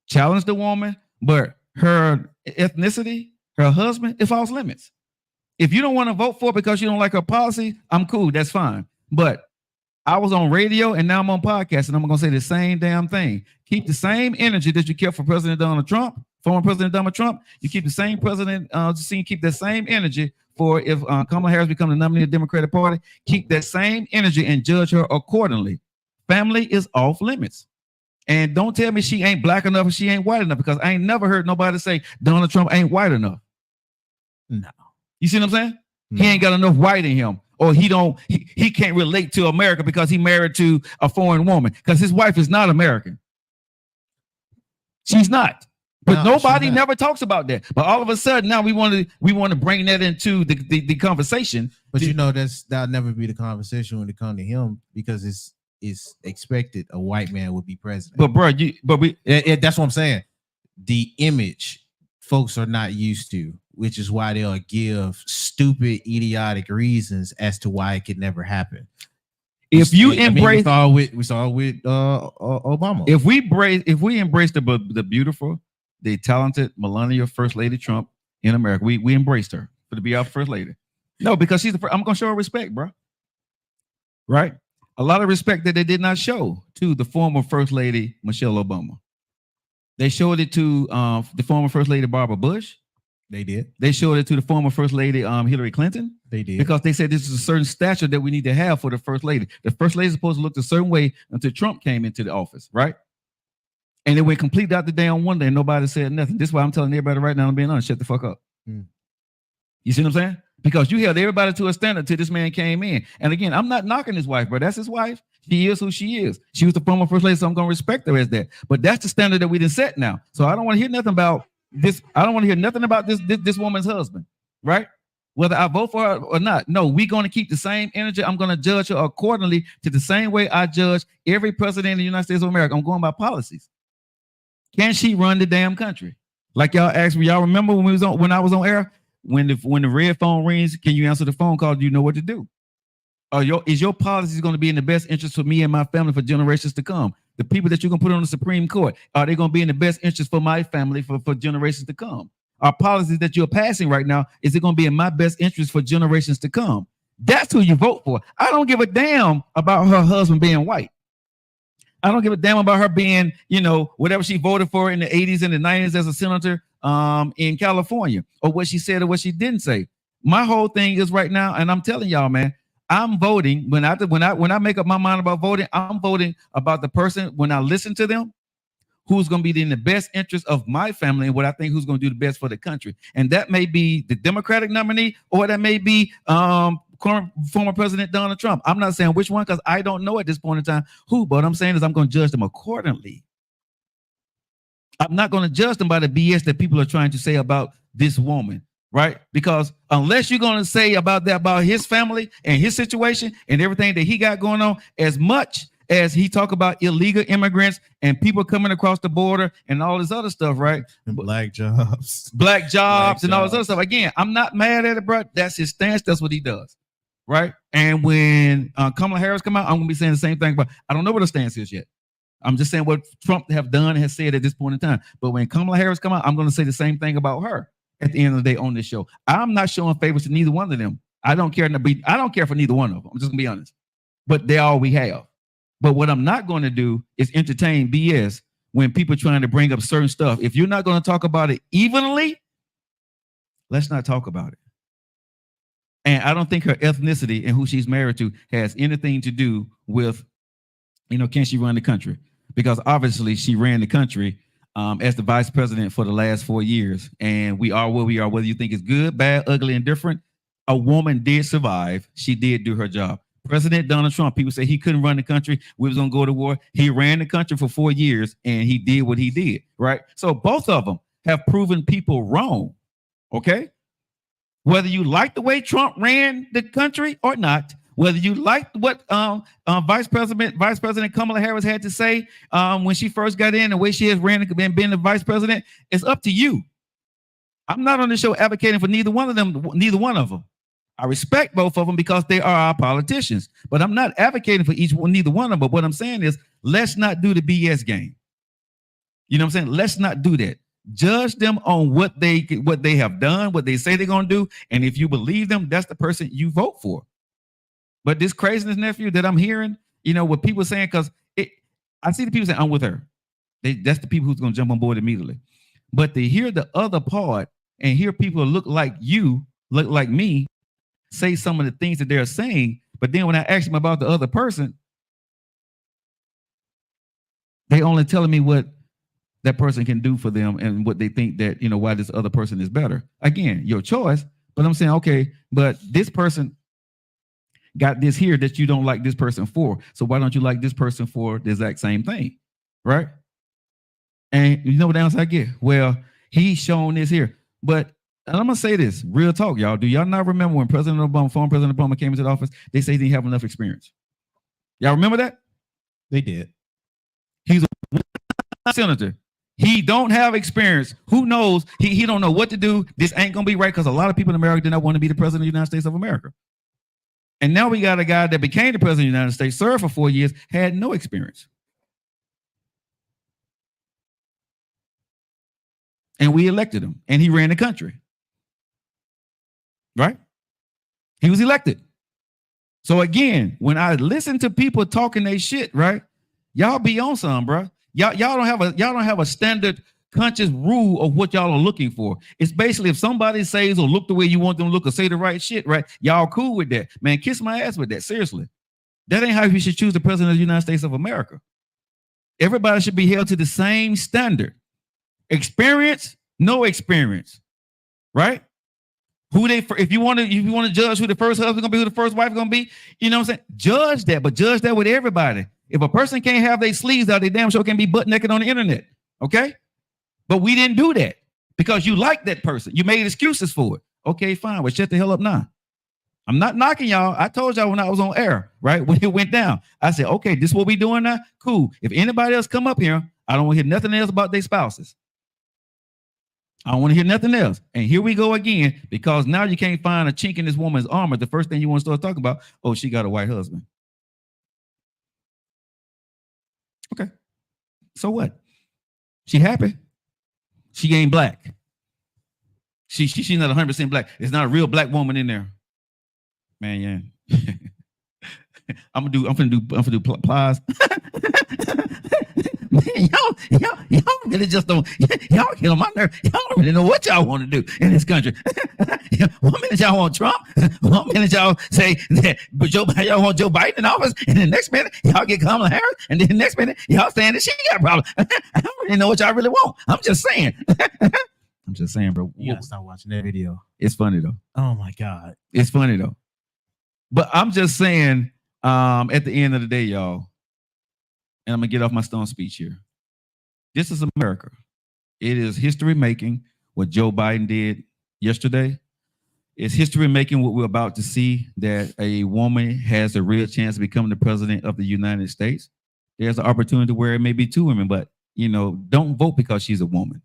Challenge the woman, but her ethnicity, her husband, it falls limits. If you don't want to vote for it because you don't like her policy, I'm cool. That's fine. But I was on radio and now I'm on podcast and I'm going to say the same damn thing. Keep the same energy that you kept for President Donald Trump, former President Donald Trump. You keep the same president, keep that same energy for if Kamala Harris becomes the nominee of the Democratic Party. Keep that same energy and judge her accordingly. Family is off limits. And don't tell me she ain't black enough or she ain't white enough, because I ain't never heard nobody say Donald Trump ain't white enough. No. You see what I'm saying? No. He ain't got enough white in him. Or he can't relate to America because he married to a foreign woman, because his wife is not American. She's not. But No, nobody never talks about that. But all of a sudden now we want to bring that into the conversation. But you know that'll never be the conversation when it comes to him, because it's expected a white man would be president. But bro, that's what I'm saying. The image folks are not used to, which is why they'll give stupid, idiotic reasons as to why it could never happen. If you embrace, we saw it with Obama. If we embrace the beautiful, the talented Melania First Lady Trump in America, we embraced her to be our first lady. No, because she's I'm gonna show her respect, bro. Right? A lot of respect that they did not show to the former First Lady Michelle Obama. They showed it to the former First Lady Barbara Bush. They did. They showed it to the former First Lady Hillary Clinton. They did. Because they said this is a certain stature that we need to have for the First Lady. The First Lady is supposed to look a certain way until Trump came into the office, right? And it went complete out the damn one day and nobody said nothing. This is why I'm telling everybody right now, I'm being honest, shut the fuck up. You see what I'm saying? Because you held everybody to a standard till this man came in. And again, I'm not knocking his wife, bro. That's his wife. She is who she is. She was the former First Lady, so I'm going to respect her as that. But that's the standard that we done set now. So I don't want to hear nothing about this. I don't want to hear nothing about this woman's husband, right? Whether I vote for her or not. No, we're going to keep the same energy. I'm going to judge her accordingly to the same way I judge every president in the United States of America. I'm going by policies. Can she run the damn country? Like y'all asked me, y'all remember when I was on air? When the red phone rings, can you answer the phone call? Do you know what to do? Is your policies going to be in the best interest for me and my family for generations to come? The people that you're going to put on the Supreme Court, are they going to be in the best interest for my family for generations to come? Our policies that you're passing right now, is it going to be in my best interest for generations to come? That's who you vote for. I don't give a damn about her husband being white. I don't give a damn about her being, whatever she voted for in the 80s and the 90s as a senator in California, or what she said or what she didn't say. My whole thing is right now, and I'm telling y'all, man, I'm voting when I make up my mind about voting. I'm voting about the person, when I listen to them, who's going to be in the best interest of my family and what I think who's going to do the best for the country. And that may be the Democratic nominee, or that may be former President Donald Trump. I'm not saying which one, because I don't know at this point in time who, but what I'm saying is I'm going to judge them accordingly. I'm not going to judge them by the BS that people are trying to say about this woman, right? Because unless you're going to say about his family and his situation and everything that he got going on, as much as he talk about illegal immigrants and people coming across the border and all this other stuff, right? And black jobs and all this other stuff. Again, I'm not mad at it, bro. That's his stance. That's what he does, right? And when Kamala Harris come out, I'm going to be saying the same thing, but I don't know what her stance is yet. I'm just saying what Trump have done and has said at this point in time. But when Kamala Harris come out, I'm going to say the same thing about her at the end of the day on this show. I'm not showing favors to neither one of them. I don't care for neither one of them. I'm just going to be honest. But they're all we have. But what I'm not going to do is entertain BS when people are trying to bring up certain stuff. If you're not going to talk about it evenly, let's not talk about it. And I don't think her ethnicity and who she's married to has anything to do with, can she run the country? Because obviously she ran the country as the vice president for the last 4 years. And we are where we are, whether you think it's good, bad, ugly, and different. A woman did survive. She did do her job. President Donald Trump, people say he couldn't run the country. We was going to go to war. He ran the country for 4 years and he did what he did, right? So both of them have proven people wrong, okay? Whether you like the way Trump ran the country or not, whether you like what Vice President Kamala Harris had to say when she first got in, the way she has ran and been the vice president, it's up to you. I'm not on the show advocating for neither one of them. I respect both of them because they are our politicians, but I'm not advocating for neither one of them. But what I'm saying is, let's not do the BS game. You know what I'm saying? Let's not do that. Judge them on what they have done, what they say they're going to do. And if you believe them, that's the person you vote for. But this craziness, nephew, that I'm hearing, you know, what people saying, because I see the people saying, I'm with her. That's the people who's going to jump on board immediately. But to hear the other part and hear people look like you, look like me, say some of the things that they're saying, but then when I ask them about the other person, they only telling me what that person can do for them and what they think that, you know, why this other person is better. Again, your choice, but I'm saying, okay, but this person got this here that you don't like this person for. So why don't you like this person for the exact same thing, right? And you know what else I get? Well, he's shown this here, but and I'm gonna say this, real talk, y'all. Do y'all not remember when former President Obama came into the office? They say he didn't have enough experience. Y'all remember that? They did. He's a senator. He don't have experience. Who knows? He don't know what to do. This ain't gonna be right because a lot of people in America did not want to be the president of the United States of America. And now we got a guy that became the president of the United States, served for 4 years, had no experience. And we elected him, and he ran the country. Right? He was elected. So again, when I listen to people talking their shit, right? Y'all be on some, bro. Y'all don't have a standard conscious rule of what y'all are looking for. It's basically if somebody says or look the way you want them to look or say the right shit, right? Y'all cool with that. Man, kiss my ass with that. Seriously. That ain't how you should choose the president of the United States of America. Everybody should be held to the same standard. Experience, no experience. Right? If you want to judge who the first husband gonna be, who the first wife gonna be, you know what I'm saying? Judge that, but judge that with everybody. If a person can't have their sleeves out, they damn sure can be butt naked on the internet. Okay? But we didn't do that because you like that person. You made excuses for it. Okay, fine. Well, shut the hell up now. I'm not knocking y'all. I told y'all when I was on air, right? When it went down, I said, okay, this is what we doing now? Cool. If anybody else come up here, I don't want to hear nothing else about their spouses. I don't want to hear nothing else. And here we go again, because now you can't find a chink in this woman's armor. The first thing you want to start talking about, oh, she got a white husband. Okay. So what? She happy? She ain't black. She's not 100% black. There's not a real black woman in there. Man, yeah. I'm gonna do plies. Man, y'all really just don't. Y'all get on my nerve. Y'all don't really know what y'all want to do in this country. 1 minute y'all want Trump. 1 minute y'all say that, but y'all want Joe Biden in office, and then the next minute y'all get Kamala Harris, and then the next minute y'all saying that she got problems. I don't really know what y'all really want. I'm just saying. I'm just saying, bro. You gotta stop watching that video. It's funny though. Oh my God. It's funny though. But I'm just saying, at the end of the day, y'all, and I'm gonna get off my stone speech here. This is America. It is history making what Joe Biden did yesterday. It's history making what we're about to see, that a woman has a real chance of becoming the president of the United States. There's an opportunity where it may be two women, but don't vote because she's a woman.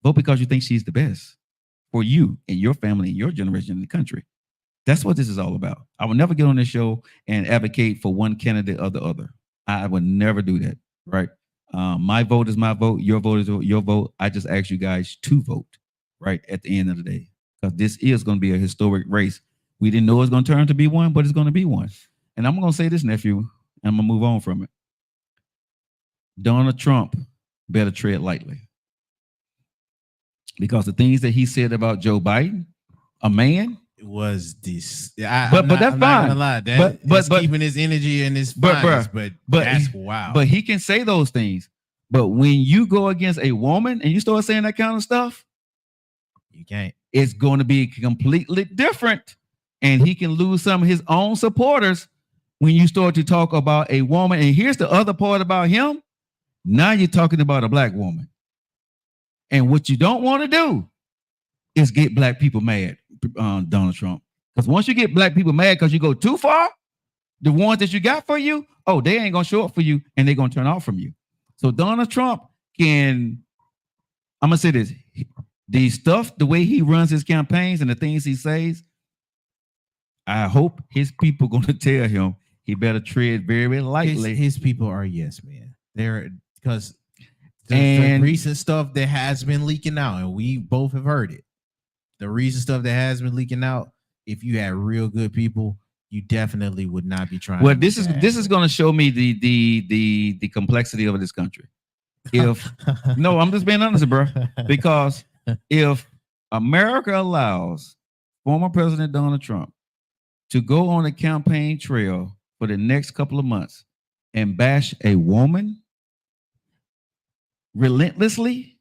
Vote because you think she's the best for you and your family and your generation in the country. That's what this is all about. I will never get on this show and advocate for one candidate or the other. I would never do that, right? My vote is my vote. Your vote is your vote. I just ask you guys to vote, right, at the end of the day, because this is going to be a historic race. We didn't know it was going to turn to be one, but it's going to be one. And I'm going to say this, nephew, and I'm going to move on from it. Donald Trump better tread lightly, because the things that he said about Joe Biden, a man, was this, but that's fine. But keeping his energy and his finest, but that's wow. But he can say those things. But when you go against a woman and you start saying that kind of stuff, you can't. It's going to be completely different. And he can lose some of his own supporters when you start to talk about a woman. And here's the other part about him. Now you're talking about a black woman. And what you don't want to do is get black people mad, Donald Trump. Because once you get black people mad because you go too far, the ones that you got for you, they ain't going to show up for you and they're going to turn off from you. So Donald Trump I'm going to say this, the way he runs his campaigns and the things he says, I hope his people going to tell him he better tread very lightly. His people are yes, man. They're because the recent stuff that has been leaking out, and we both have heard it. The recent stuff that has been leaking out, if you had real good people, you definitely would not be trying. Well, this is going to show me the complexity of this country. If no, I'm just being honest, bro. Because if America allows former President Donald Trump to go on a campaign trail for the next couple of months and bash a woman relentlessly,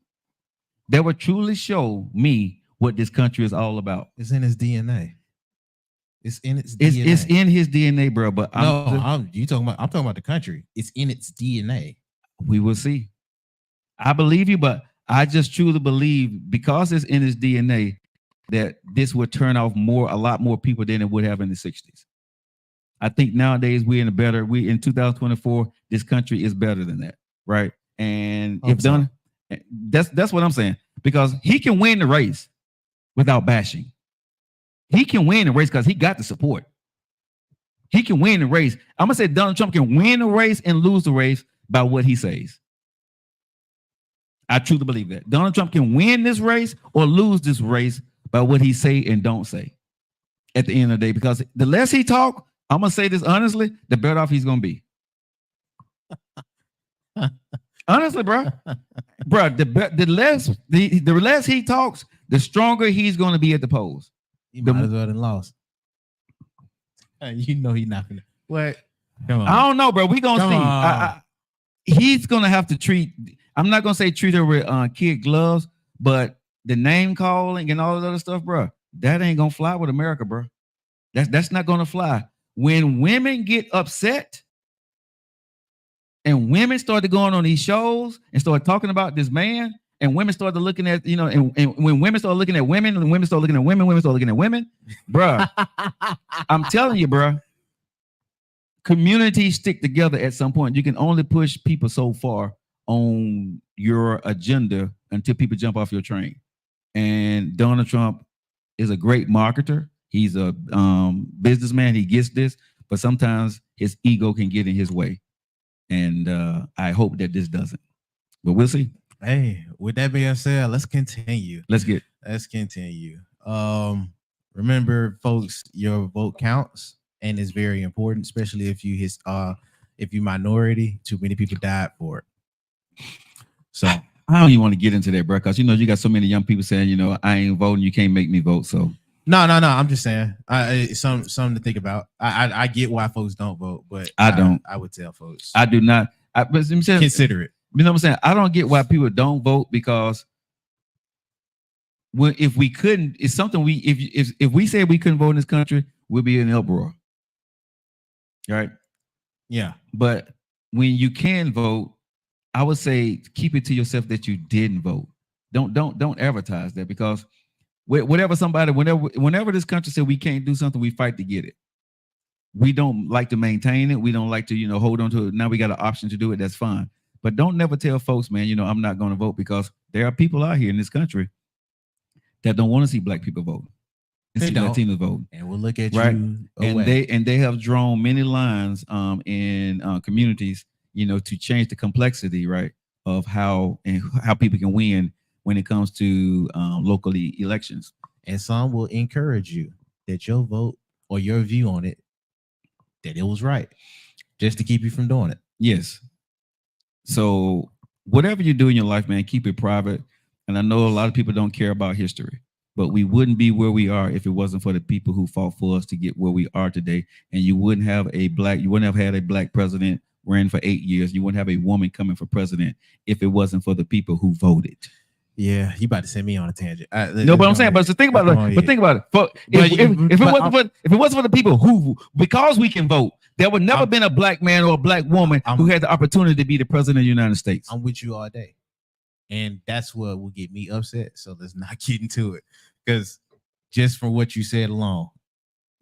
that would truly show me what this country is all about. It's in his DNA. It's in its DNA. It's in his DNA, bro. But I'm talking about the country. It's in its DNA. We will see. I believe you, but I just truly believe because it's in his DNA that this would turn off a lot more people than it would have in the 60s. I think nowadays we in 2024, this country is better than that, right? And that's what I'm saying, because he can win the race without bashing. He can win the race because he got the support. He can win the race. I'm gonna say Donald Trump can win the race and lose the race by what he says. I truly believe that Donald Trump can win this race or lose this race by what he say and don't say at the end of the day, because the less he talk, I'm gonna say this honestly, the better off he's gonna be. Honestly, bro, the less he talks, the stronger he's gonna be at the polls. He might as well have lost. You know he's not gonna. What? Come on. I don't know, bro. We gonna see. He's gonna have to treat. I'm not gonna say treat her with kid gloves, but the name calling and all that other stuff, bro, that ain't gonna fly with America, bro. That's not gonna fly. When women get upset and women started going on these shows and start talking about this man, and women started looking at, and when women start looking at women, and women start looking at women, women start looking at women, bro. I'm telling you, bro. Communities stick together at some point. You can only push people so far on your agenda until people jump off your train. And Donald Trump is a great marketer. He's a businessman. He gets this, but sometimes his ego can get in his way. And I hope that this doesn't. But we'll see. Hey, with that being said, let's continue. Let's continue. Remember, folks, your vote counts and it's very important, especially if you minority. Too many people died for it. So I don't even want to get into that, bro, because you got so many young people saying, I ain't voting, you can't make me vote. So no. I'm just saying, something to think about. I get why folks don't vote, but I don't. I would tell folks. I do not. But consider it. You know what I'm saying? I don't get why people don't vote, because if we couldn't, it's something if we said we couldn't vote in this country, we'll be in an uproar. Right? Yeah. But when you can vote, I would say keep it to yourself that you didn't vote. Don't advertise that, because whenever this country said we can't do something, we fight to get it. We don't like to maintain it. We don't like to, hold on to it. Now we got an option to do it. That's fine. But don't never tell folks, man, I'm not going to vote, because there are people out here in this country that don't want to see black people vote and see Latinos vote. And we'll look at right? you away. And they have drawn many lines in communities, to change the complexity, right, of how people can win when it comes to local elections. And some will encourage you that your vote or your view on it, that it was right, just to keep you from doing it. Yes. So whatever you do in your life, man, keep it private. And I know a lot of people don't care about history, but we wouldn't be where we are if it wasn't for the people who fought for us to get where we are today. And you wouldn't have had a black president ran for 8 years. You wouldn't have a woman coming for president if it wasn't for the people who voted. Yeah, you about to send me on a tangent. No, but I'm saying, but think about it. But think about it. If it wasn't for the people who, because we can vote, there would never been a black man or a black woman who had the opportunity to be the president of the United States. I'm with you all day, and that's what will get me upset. So let's not get into it, because just from what you said alone,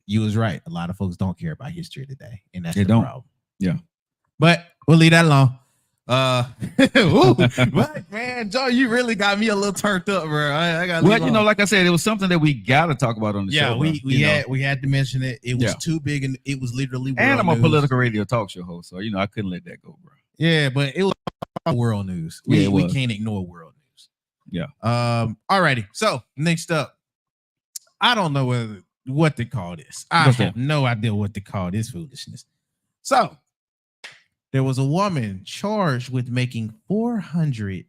you was right. A lot of folks don't care about history today, and that's the problem. Yeah, but we'll leave that alone. But man, Joe, you really got me a little turned up, bro. I got. Well, you know, like I said, it was something that we gotta talk about on the show. Yeah, we had to mention it. It was too big, and it was literally. And I'm a political radio talk show host, so I couldn't let that go, bro. Yeah, but it was world news. We can't ignore world news. Yeah. Alrighty. So next up, I don't know what to call this. I have no idea what to call this foolishness. So. There was a woman charged with making 400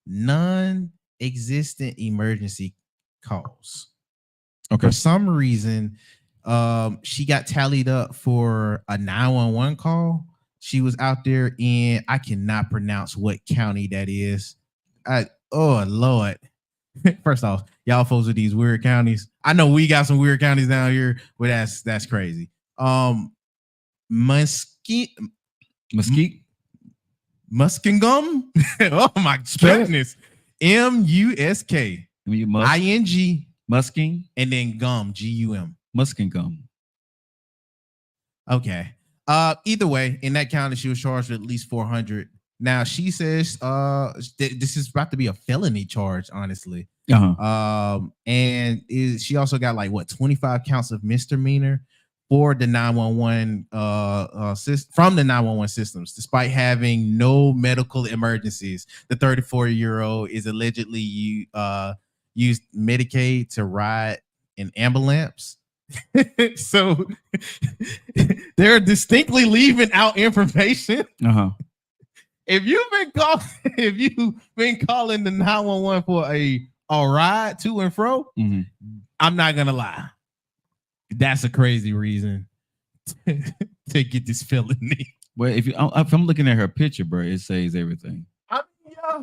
non-existent emergency calls. Okay. For some reason, she got tallied up for a 911 call. She was out there in, I cannot pronounce what county that is. Oh, Lord. First off, y'all folks with these weird counties. I know we got some weird counties down here, but that's crazy. Muskingum. Oh my goodness. Musk. ING. Musking. And then gum. GUM. Muskingum. Okay. Either way, in that county, she was charged with at least 400. Now she says this is about to be a felony charge, honestly. And she also got 25 counts of misdemeanor for the 911 from the 911 systems, despite having no medical emergencies. The 34-year-old is allegedly used Medicaid to ride an ambulance. So they're distinctly leaving out information. If you've been calling the 911 for a ride to and fro, I'm not gonna lie. That's a crazy reason to get this felony. Well, if I'm looking at her picture, bro, it says everything.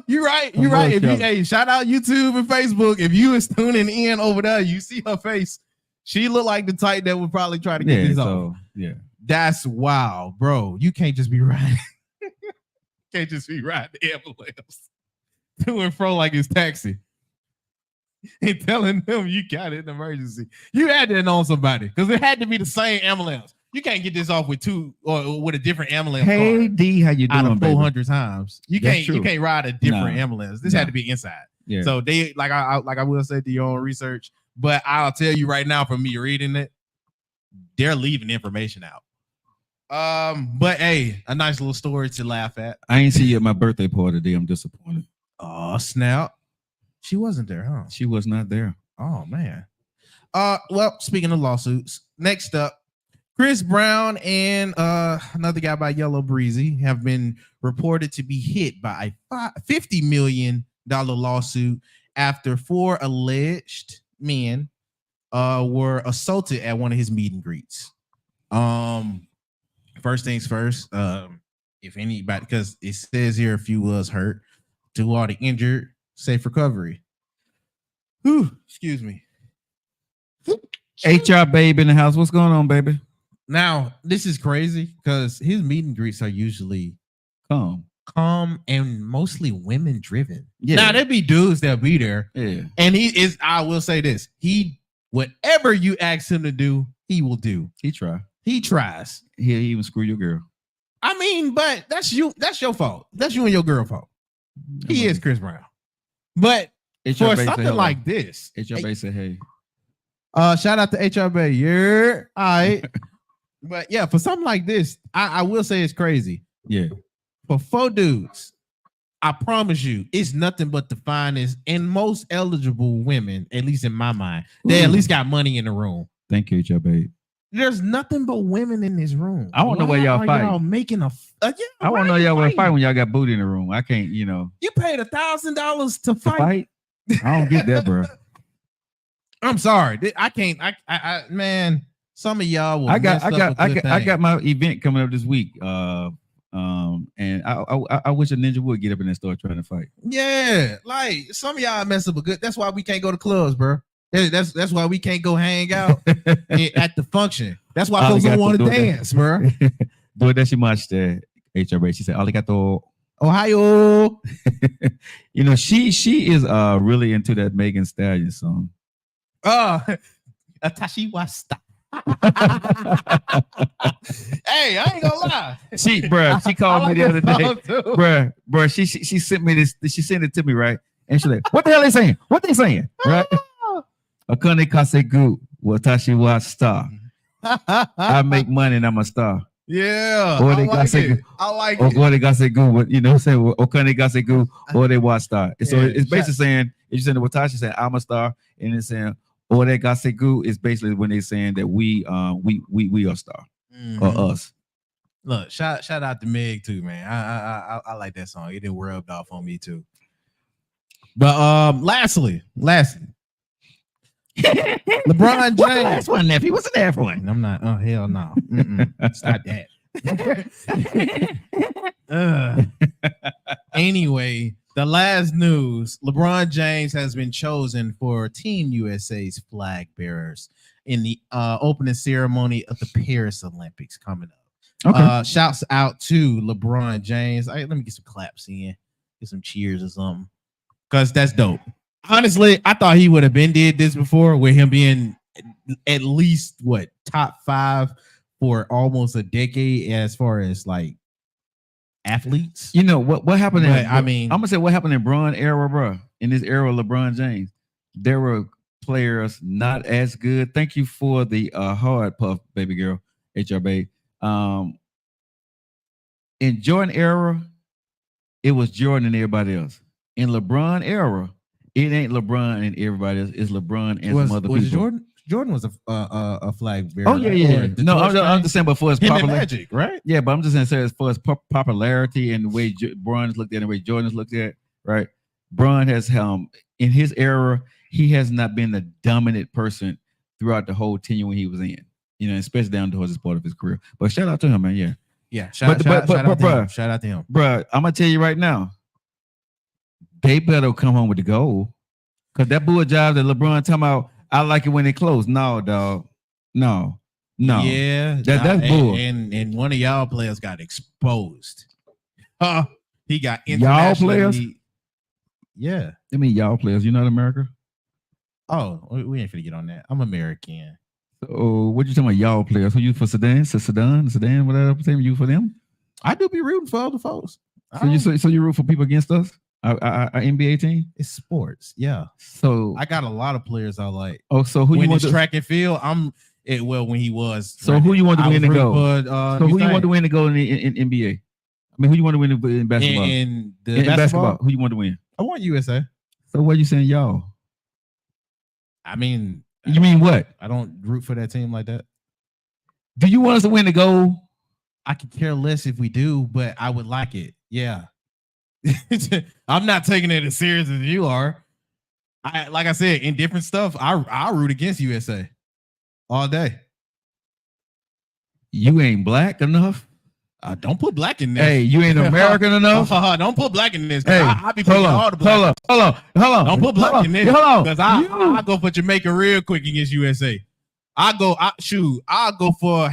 You're right. You're right. Hey, shout out YouTube and Facebook. If you is tuning in over there, you see her face. She looked like the type that would probably try to get this off. Yeah, that's wild, bro. You can't just be riding. Can't just be riding the ambulance to and fro like it's taxi. And telling them you got it in emergency. You had to know somebody because it had to be the same ambulance. You can't get this off with two or with a different ambulance. Hey D, how you doing? Out of 400 times. You can't ride a different ambulance. This had to be inside. Yeah. So they I will say, do your own research, but I'll tell you right now from me reading it, they're leaving information out. But hey, a nice little story to laugh at. I ain't see you at my birthday party today. I'm disappointed. Oh snap. She wasn't there, huh? She was not there. Oh man. Well, speaking of lawsuits, next up, Chris Brown and another guy by Yellow Breezy have been reported to be hit by a $50 million lawsuit after 4 alleged men were assaulted at one of his meet and greets. First things first, if anybody, because it says here if you was hurt, to all the injured, safe recovery. Whew, excuse me. HR babe in the house. What's going on, baby? Now, this is crazy because his meet and greets are usually calm and mostly women driven. Yeah. Now, there be dudes that'll be there. Yeah. And I will say this, whatever you ask him to do, he will do. He tries. He'll even screw your girl. I mean, but that's your fault. That's you and your girl fault. He is Chris Brown. But for something like this, HRB said, hey. Shout out to HRB. Yeah. All right. But yeah, for something like this, I will say it's crazy. Yeah. For 4 dudes, I promise you, it's nothing but the finest and most eligible women, at least in my mind. They at least got money in the room. Thank you, HRB. There's nothing but women in this room. I want to know where y'all fight. Y'all making I want to know y'all want to fight when y'all got booty in the room. I can't, You paid $1,000 to fight. I don't get that, bro. I'm sorry. I can't. I man. Some of y'all will. I got my event coming up this week. And I wish a ninja would get up in that store trying to fight. Yeah, like some of y'all mess up a good. That's why we can't go to clubs, bro. That's why we can't go hang out at the function. That's why folks don't want to dance, bro. Do it that she much there. HRA. She said, "Arigato, Ohio." You know, she is really into that Megan Thee Stallion song. Atashi Wasta. Hey, I ain't gonna lie. She called me the other day. Bruh, she sent me this. She sent it to me, right? And she's like, "What the hell they saying? What they saying?" Right? Akane kasegu watashi wa star. I make money and I'm a star. Yeah, or I they like it. Or they gasegu, you know what I'm saying? Okane gasegu, or they wa star. So it's basically saying, if you saying the watashi saying I'm a star, and it's saying or they gasegu is basically when they're saying that we are star or us. Look, shout out to Meg too, man. I like that song. It didn't rubbed off on me too. But lastly. LeBron James. What's the last one, nephew? What's the last one? I'm not. Oh, hell no. Stop that. Anyway, the last news: LeBron James has been chosen for Team USA's flag bearers in the opening ceremony of the Paris Olympics coming up. Okay. Shouts out to LeBron James. Let me get some claps in, get some cheers or something, because that's dope. Honestly, I thought he would have been did this before, with him being at least top 5 for almost a decade as far as like athletes. You know what happened? I'm gonna say what happened in Bron era, bro. In this era of LeBron James, there were players not as good. Thank you for the hard puff, baby girl, HRB. In Jordan era, it was Jordan and everybody else. In LeBron era, it ain't LeBron and everybody else. It's LeBron and some other people. Jordan was a flag bearer. Oh yeah. No, I'm just saying, but for his Magic, right? Yeah, but I'm just saying, as far as popularity and the way Bron is looked at and the way Jordan is looked at, right? Bron has in his era, he has not been the dominant person throughout the whole tenure when he was in. You know, especially down towards this part of his career. But shout out to him, man. Yeah. Yeah. Shout out to him. Bro, I'm gonna tell you right now. They better come home with the goal, because that bull job that LeBron talking about, I like it when they close. No, dog. No. Yeah, that's bull. And one of y'all players got exposed. He got y'all players. Yeah, I mean y'all players. You're not America. Oh, we ain't finna get on that. I'm American. So what you talking about, y'all players? Who you for Sudan, whatever team you for them? I do be rooting for other folks. So you root for people against us? Our NBA team? It's sports, yeah. So I got a lot of players I like. Oh, so who you want to track and field? When he was. So who you want to win the goal? So who you want to win the goal in NBA? I mean, who you want to win in basketball? In basketball, who you want to win? I want USA. So what are you saying, y'all? I mean, you mean what? I don't root for that team like that. Do you want us to win the goal? I could care less if we do, but I would like it. Yeah. I'm not taking it as serious as you are. Like I said, in different stuff, I root against USA all day. You ain't black enough. Don't put black in there. Hey, you ain't American enough. Don't put black in this. Hey, I be putting all the black. Hold on. Don't put black in this. Hold on, because I go for Jamaica real quick against USA. I'll go for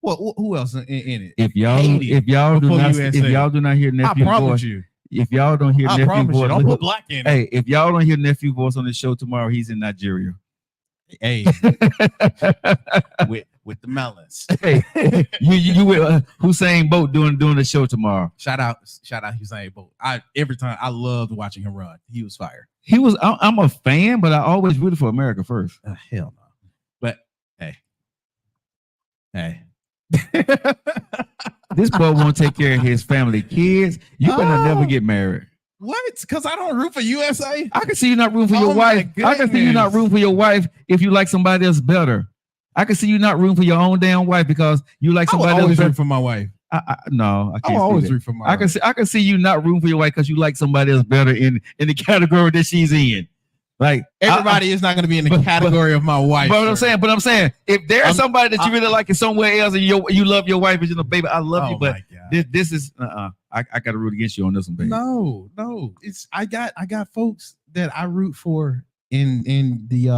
who else in it? If y'all do not hear nephew voice, if y'all don't hear nephew voice, don't put black in it. Hey, if y'all don't hear nephew voice on the show tomorrow, he's in Nigeria. Hey, with the melons. Hey, you with Hussein Bolt doing the show tomorrow. Shout out Hussein Bolt. Every time I loved watching him run. He was fire. I'm a fan, but I always rooted for America first. Hell no. But hey. This boy won't take care of his family, kids. You better never get married. What? Because I don't root for USA. I can see you not rooting for your wife. I can see you not rooting for your wife if you like somebody else better. I can see you not rooting for your own damn wife because you like somebody else better. Root for my wife. No, I can't. I always root for my wife. I can see you not rooting for your wife because you like somebody else better in the category that she's in. Like everybody is not going to be in the category of my wife. But I'm saying, if there's somebody that you really like is somewhere else and you love your wife, and baby, I love you, but this is I got to root against you on this one, baby. No, it's I got folks that I root for in the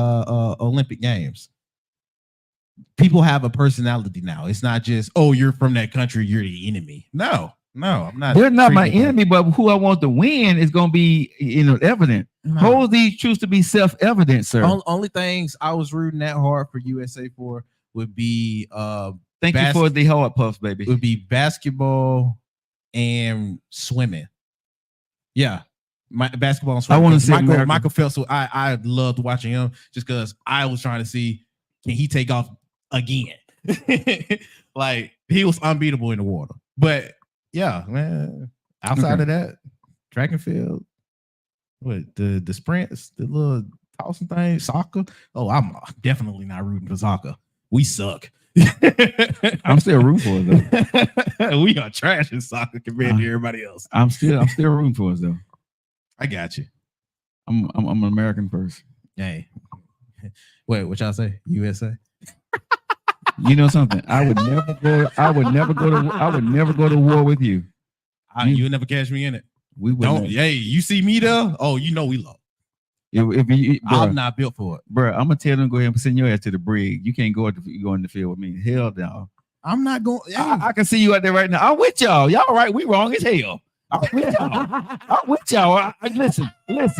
Olympic Games. People have a personality now. It's not just, oh, you're from that country, you're the enemy. No, I'm not. They're not my enemy, but who I want to win is going to be evident. No. Hold these truths to be self-evident, sir. Only things I was rooting that hard for USA for would be thank you for the hard puffs, baby. Would be basketball and swimming. Yeah. Basketball and swimming. I want to see Michael Phelps. I loved watching him just because I was trying to see, can he take off again? Like, he was unbeatable in the water. But yeah, man. Outside of that, track and field, what the sprints, the little tossing thing, soccer. Oh, I'm definitely not rooting for soccer. We suck. I'm still rooting for it though. We are trash in soccer compared to everybody else. I'm still rooting for us though. I got you. I'm an American person. Hey, wait, what y'all say? USA. You know something? I would never go to war with you. You would never catch me in it. We don't. Hey, you see me there? Oh, you know we low. I'm not built for it, bro. I'm gonna tell them go ahead and send your ass to the brig. You can't go in the field with me. Hell no. I'm not going. Hey. I can see you out there right now. I'm with y'all. Y'all right? We wrong as hell. I'm with y'all. Listen. This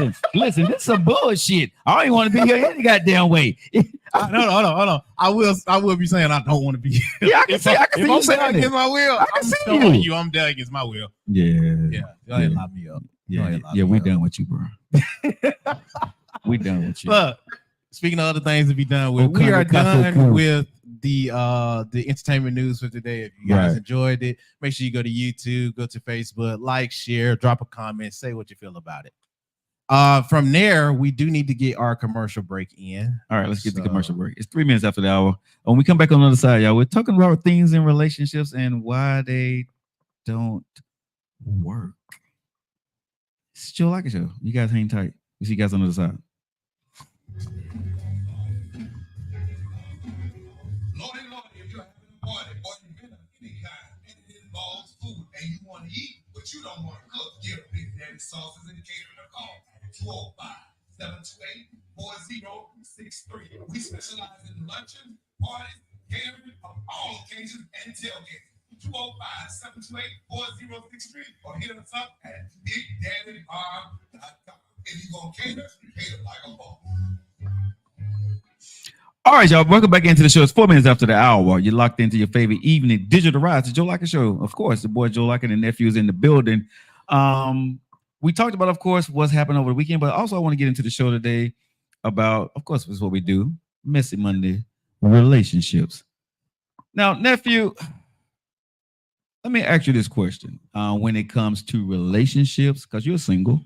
is some bullshit. I don't even want to be here any goddamn way. Hold on. I will be saying I don't want to be here. Yeah, I can see you saying I'm against my will. I'm telling you, I'm dead against my will. Yeah. Y'all ain't lock me up. Yeah, we done with you, bro. We done with you. Look, speaking of other things to be done with, we are done with the entertainment news for today. If you guys enjoyed it, make sure you go to YouTube, go to Facebook, like, share, drop a comment, say what you feel about it. From there, we do need to get our commercial break in. All right, let's get the commercial break. It's 3 minutes after the hour. When we come back on the other side, y'all, we're talking about things in relationships and why they don't work. It's Joe Lockett Show. You guys hang tight. We'll see you guys on the other side. If you're having a party or an event of any kind and it involves food and you want to eat, but you don't want to cook, give Big Daddy Sauces and Catering a call at 205-728-4063. We specialize in luncheon, parties, catering of all occasions and tailgating. 205-728-4063 or hit us up at BigDaddyBar.com. If you're going to cater like a boss. All right, y'all. Welcome back into the show. It's 4 minutes after the hour. You're locked into your favorite evening digital ride. The Joe Lockett Show. Of course, the boy Joe Lockett and nephew is in the building. We talked about, of course, what's happened over the weekend, but also I want to get into the show today about, of course, this is what we do. Messy Monday, relationships. Now, nephew, let me ask you this question. When it comes to relationships, because you're single.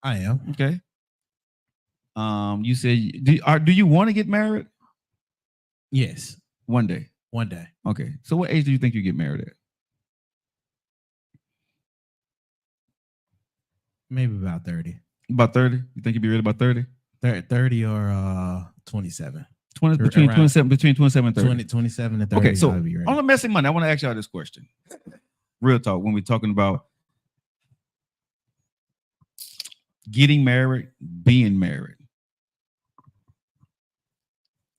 I am. Okay. You said, do you want to get married? Yes. One day. Okay. So what age do you think you get married at? Maybe about 30. About 30? You think you'd be ready about 30? 30 or 27. Between 27 and 30. 27 and 30. Okay, so on the Messy Monday, I want to ask y'all this question. Real talk, when we're talking about getting married, being married.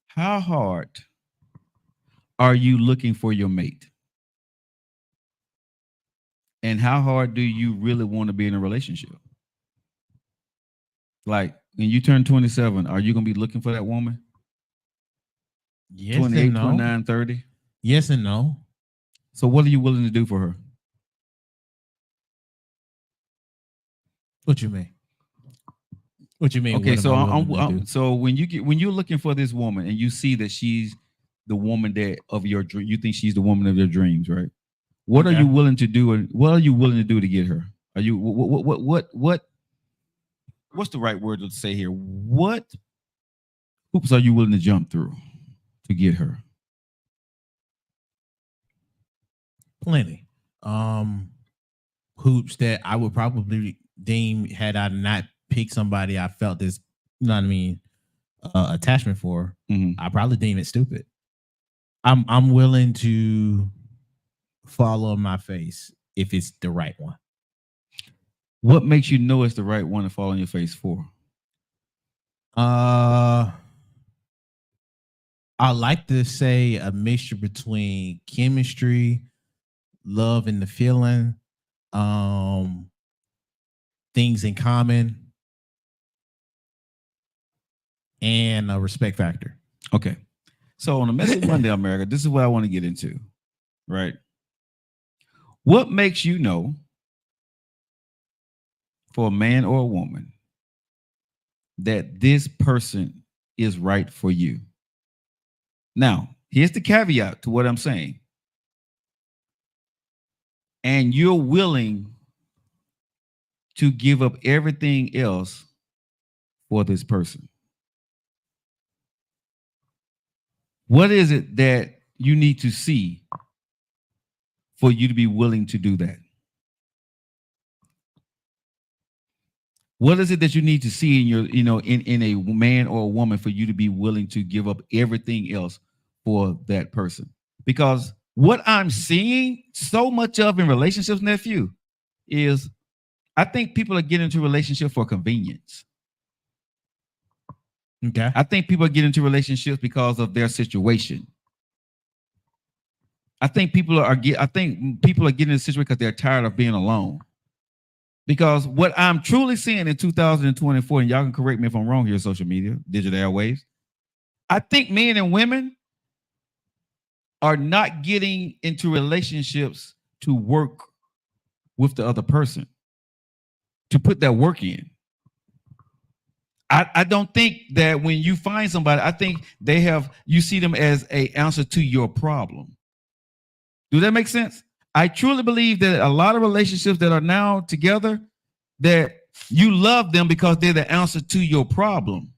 How hard are you looking for your mate? And how hard do you really want to be in a relationship? Like, when you turn 27, are you going to be looking for that woman? Yes 28, and no. 29, 30? Yes and no. So what are you willing to do for her? What you mean? Okay, so so when you're looking for this woman and you see that she's the woman of your dream, you think she's the woman of your dreams, right? What are you willing to do? And what are you willing to do to get her? Are you what's the right word to say here? What hoops are you willing to jump through to get her? Plenty. Hoops that I would probably deem, had I not picked somebody I felt this you know what I mean, attachment for, I probably deem it stupid. I'm willing to fall on my face if it's the right one. What makes you know it's the right one to fall on your face for? I like to say a mixture between chemistry, love and the feeling, things in common, and a respect factor. Okay. So on the Message Monday, America, this is what I want to get into, right? What makes you know for a man or a woman that this person is right for you? Now, here's the caveat to what I'm saying. And you're willing to give up everything else for this person. What is it that you need to see for you to be willing to do that? What is it that you need to see in your, in a man or a woman for you to be willing to give up everything else for that person? Because what I'm seeing so much of in relationships, nephew, is I think people are getting into relationships for convenience. Okay. I think people are getting into relationships because of their situation. I think people are getting in a situation because they're tired of being alone. Because what I'm truly seeing in 2024, and y'all can correct me if I'm wrong here, social media, digital airwaves, I think men and women are not getting into relationships to work with the other person, to put that work in. I don't think that when you find somebody, I think you see them as an answer to your problem. Do that make sense? I truly believe that a lot of relationships that are now together, that you love them because they're the answer to your problem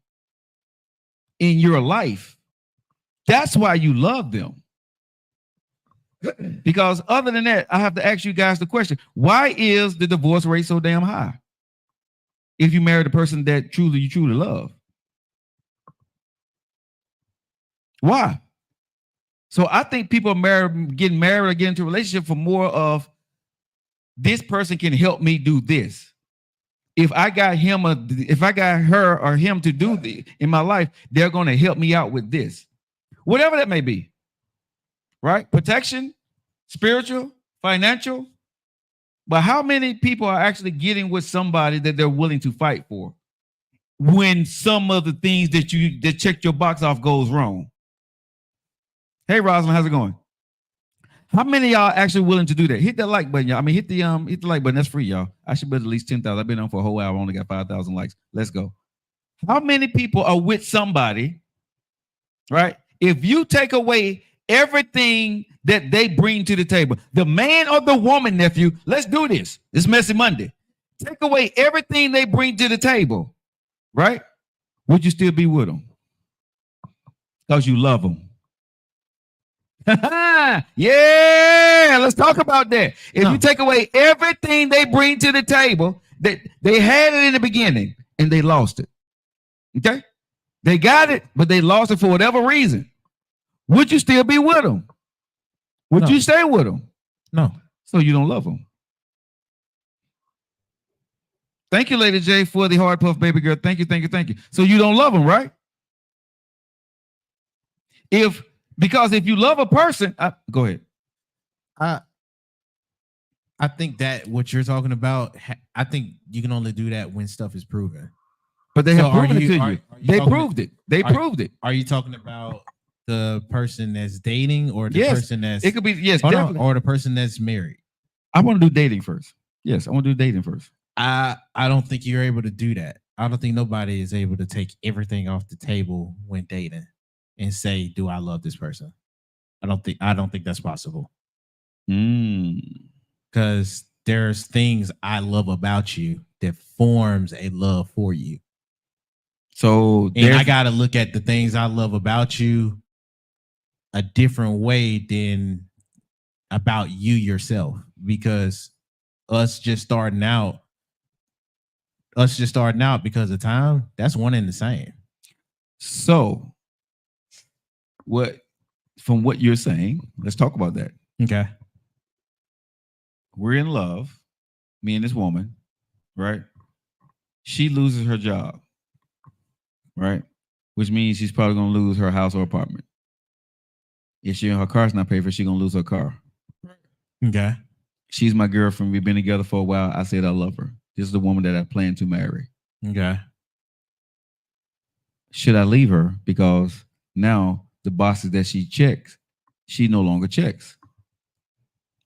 in your life. That's why you love them. Because other than that, I have to ask you guys the question: why is the divorce rate so damn high if you marry the person that you truly love? Why? So I think people are getting married or getting into a relationship for more of, this person can help me do this. If I got her or him to do this in my life, they're going to help me out with this, whatever that may be. Right? Protection, spiritual, financial. But how many people are actually getting with somebody that they're willing to fight for when some of the things that check your box off goes wrong? Hey, Rosalind, how's it going? How many of y'all actually willing to do that? Hit that like button, y'all. I mean, hit the like button. That's free, y'all. I should bet at least 10,000. I've been on for a whole hour. I only got 5,000 likes. Let's go. How many people are with somebody, right? If you take away everything that they bring to the table, the man or the woman, nephew, let's do this. It's Messy Monday. Take away everything they bring to the table, right? Would you still be with them? Because you love them. Yeah, let's talk about that. If you take away everything they bring to the table, that they had it in the beginning and they lost it. Okay? They got it, but they lost it for whatever reason. Would you still be with them? Would you stay with them? No. So you don't love them. Thank you, Lady J, for the hard puff, baby girl. Thank you. So you don't love them, right? Because if you love a person, go ahead. I think that what you're talking about, I think you can only do that when stuff is proven. But they have proven it to you. They proved it. They proved it. Are you talking about the person that's dating or the person that's... It could be, yes, definitely. Or the person that's married? I want to do dating first. Yes, I want to do dating first. I don't think you're able to do that. I don't think nobody is able to take everything off the table when dating and say, do I love this person? I don't think that's possible. Because there's things I love about you that forms a love for you. So I got to look at the things I love about you a different way than about you yourself, because us just starting out, us just starting out because of time, that's one and the same. So, from what you're saying, let's talk about that. Okay. We're in love, me and this woman, right? She loses her job, right? Which means she's probably going to lose her house or apartment. If her car's not paid for, she's going to lose her car. Okay. She's my girlfriend. We've been together for a while. I said I love her. This is the woman that I plan to marry. Okay. Should I leave her? Because now the boxes that she checks, she no longer checks.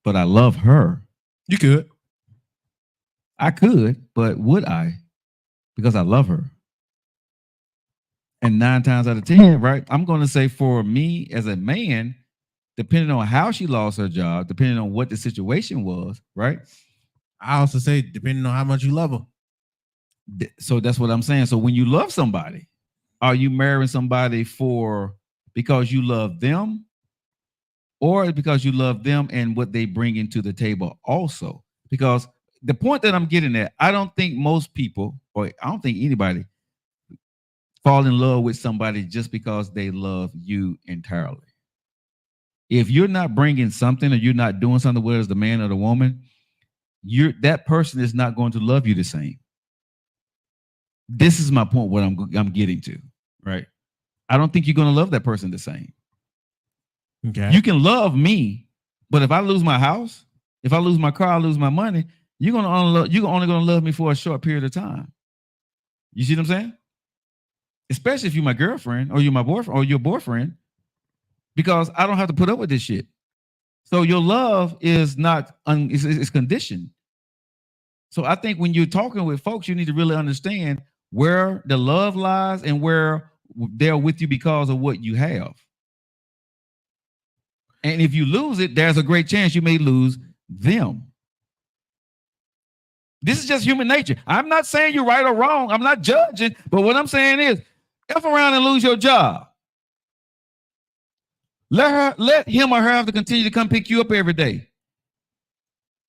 But I love her. You could. I could, but would I? Because I love her. And 9 times out of 10, right? I'm going to say for me as a man, depending on how she lost her job, depending on what the situation was, right? I also say depending on how much you love her. So that's what I'm saying. So when you love somebody, are you marrying somebody because you love them, or because you love them and what they bring into the table also? Because the point that I'm getting at, I don't think most people, or I don't think anybody, fall in love with somebody just because they love you entirely. If you're not bringing something or you're not doing something, whether it's the man or the woman, that person is not going to love you the same. This is my point, what I'm getting to, right? I don't think you're going to love that person the same. Okay. You can love me, but if I lose my house, if I lose my car, I lose my money, you're only going to love me for a short period of time. You see what I'm saying? Especially if you're my girlfriend or you're my boyfriend or your boyfriend, because I don't have to put up with this shit. So your love is not it's conditioned. So I think when you're talking with folks, you need to really understand where the love lies and where they're with you because of what you have. And if you lose it, there's a great chance you may lose them. This is just human nature. I'm not saying you're right or wrong. I'm not judging. But what I'm saying is, F around and lose your job. Let him or her have to continue to come pick you up every day.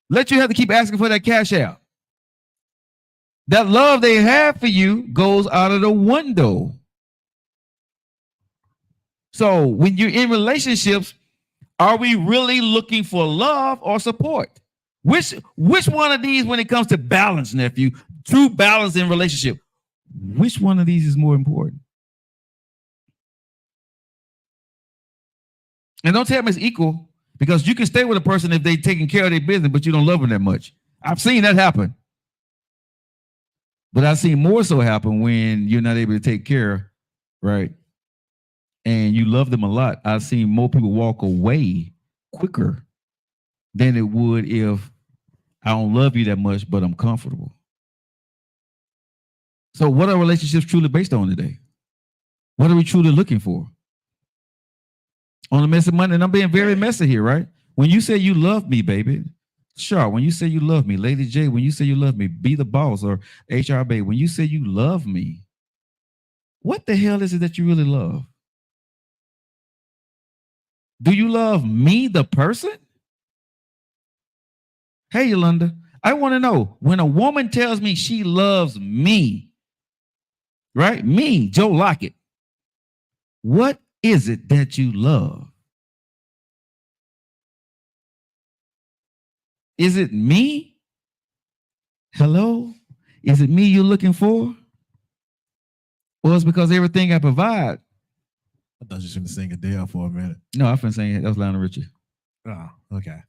Let you have to keep asking for that cash out. That love they have for you goes out of the window. So when you're in relationships, are we really looking for love or support? Which one of these, when it comes to balance, nephew, true balance in relationship, which one of these is more important? And don't tell me it's equal, because you can stay with a person if they're taking care of their business, but you don't love them that much. I've seen that happen. But I've seen more so happen when you're not able to take care, right? And you love them a lot. I've seen more people walk away quicker than it would if I don't love you that much, but I'm comfortable. So what are relationships truly based on today? What are we truly looking for? On the messy money, and I'm being very messy here, right? When you say you love me, baby, sure. When you say you love me, Lady J, when you say you love me, Be the Boss or HR Babe, when you say you love me, what the hell is it that you really love? Do you love me, the person? Hey, Yolanda, I want to know, when a woman tells me she loves me, right? Me, Joe Lockett, what is it that you love? Is it me? Hello? Is it me you're looking for? Or it's because everything I provide? I thought you were going to sing Adele for a minute. No, I've been saying it. That was Lionel Richie. Oh, okay.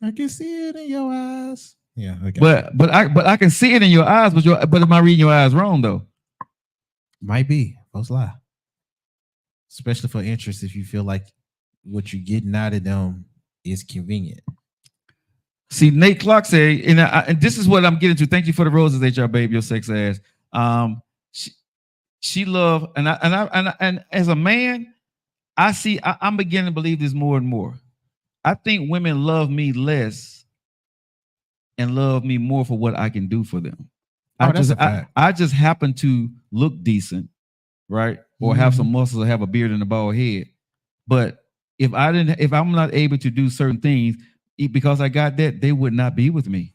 I can see it in your eyes. Yeah, okay. But I can see it in your eyes, but am I reading your eyes wrong though? Might be. Folks lie. Especially for interest, if you feel like what you're getting out of them is convenient. See, Nate Clark said, and this is what I'm getting to. Thank you for the roses, HR Babe, your sex ass. She loved, and as a man, I'm beginning to believe this more and more. I think women love me less and love me more for what I can do for them. I just happen to look decent, right? Or have some muscles or have a beard and a bald head. But if I'm not able to do certain things because I got that, they would not be with me.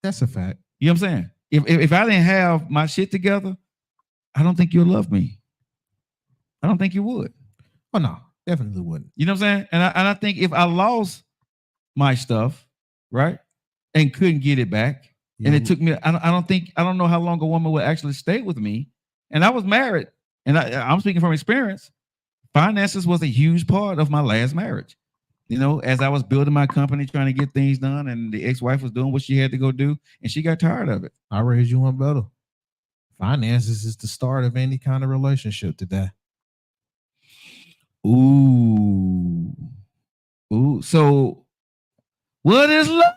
That's a fact. You know what I'm saying? if I didn't have my shit together, I don't think you'll love me. I don't think you would. Oh no, definitely wouldn't. You know what I'm saying? And I think if I lost my stuff, right, and couldn't get it back, and it took me, I don't know how long a woman would actually stay with me. And I was married, and I'm speaking from experience. Finances was a huge part of my last marriage. You know, as I was building my company, trying to get things done, and the ex-wife was doing what she had to go do, and she got tired of it. I raised you one better. Finances is the start of any kind of relationship today. Ooh. So what is love?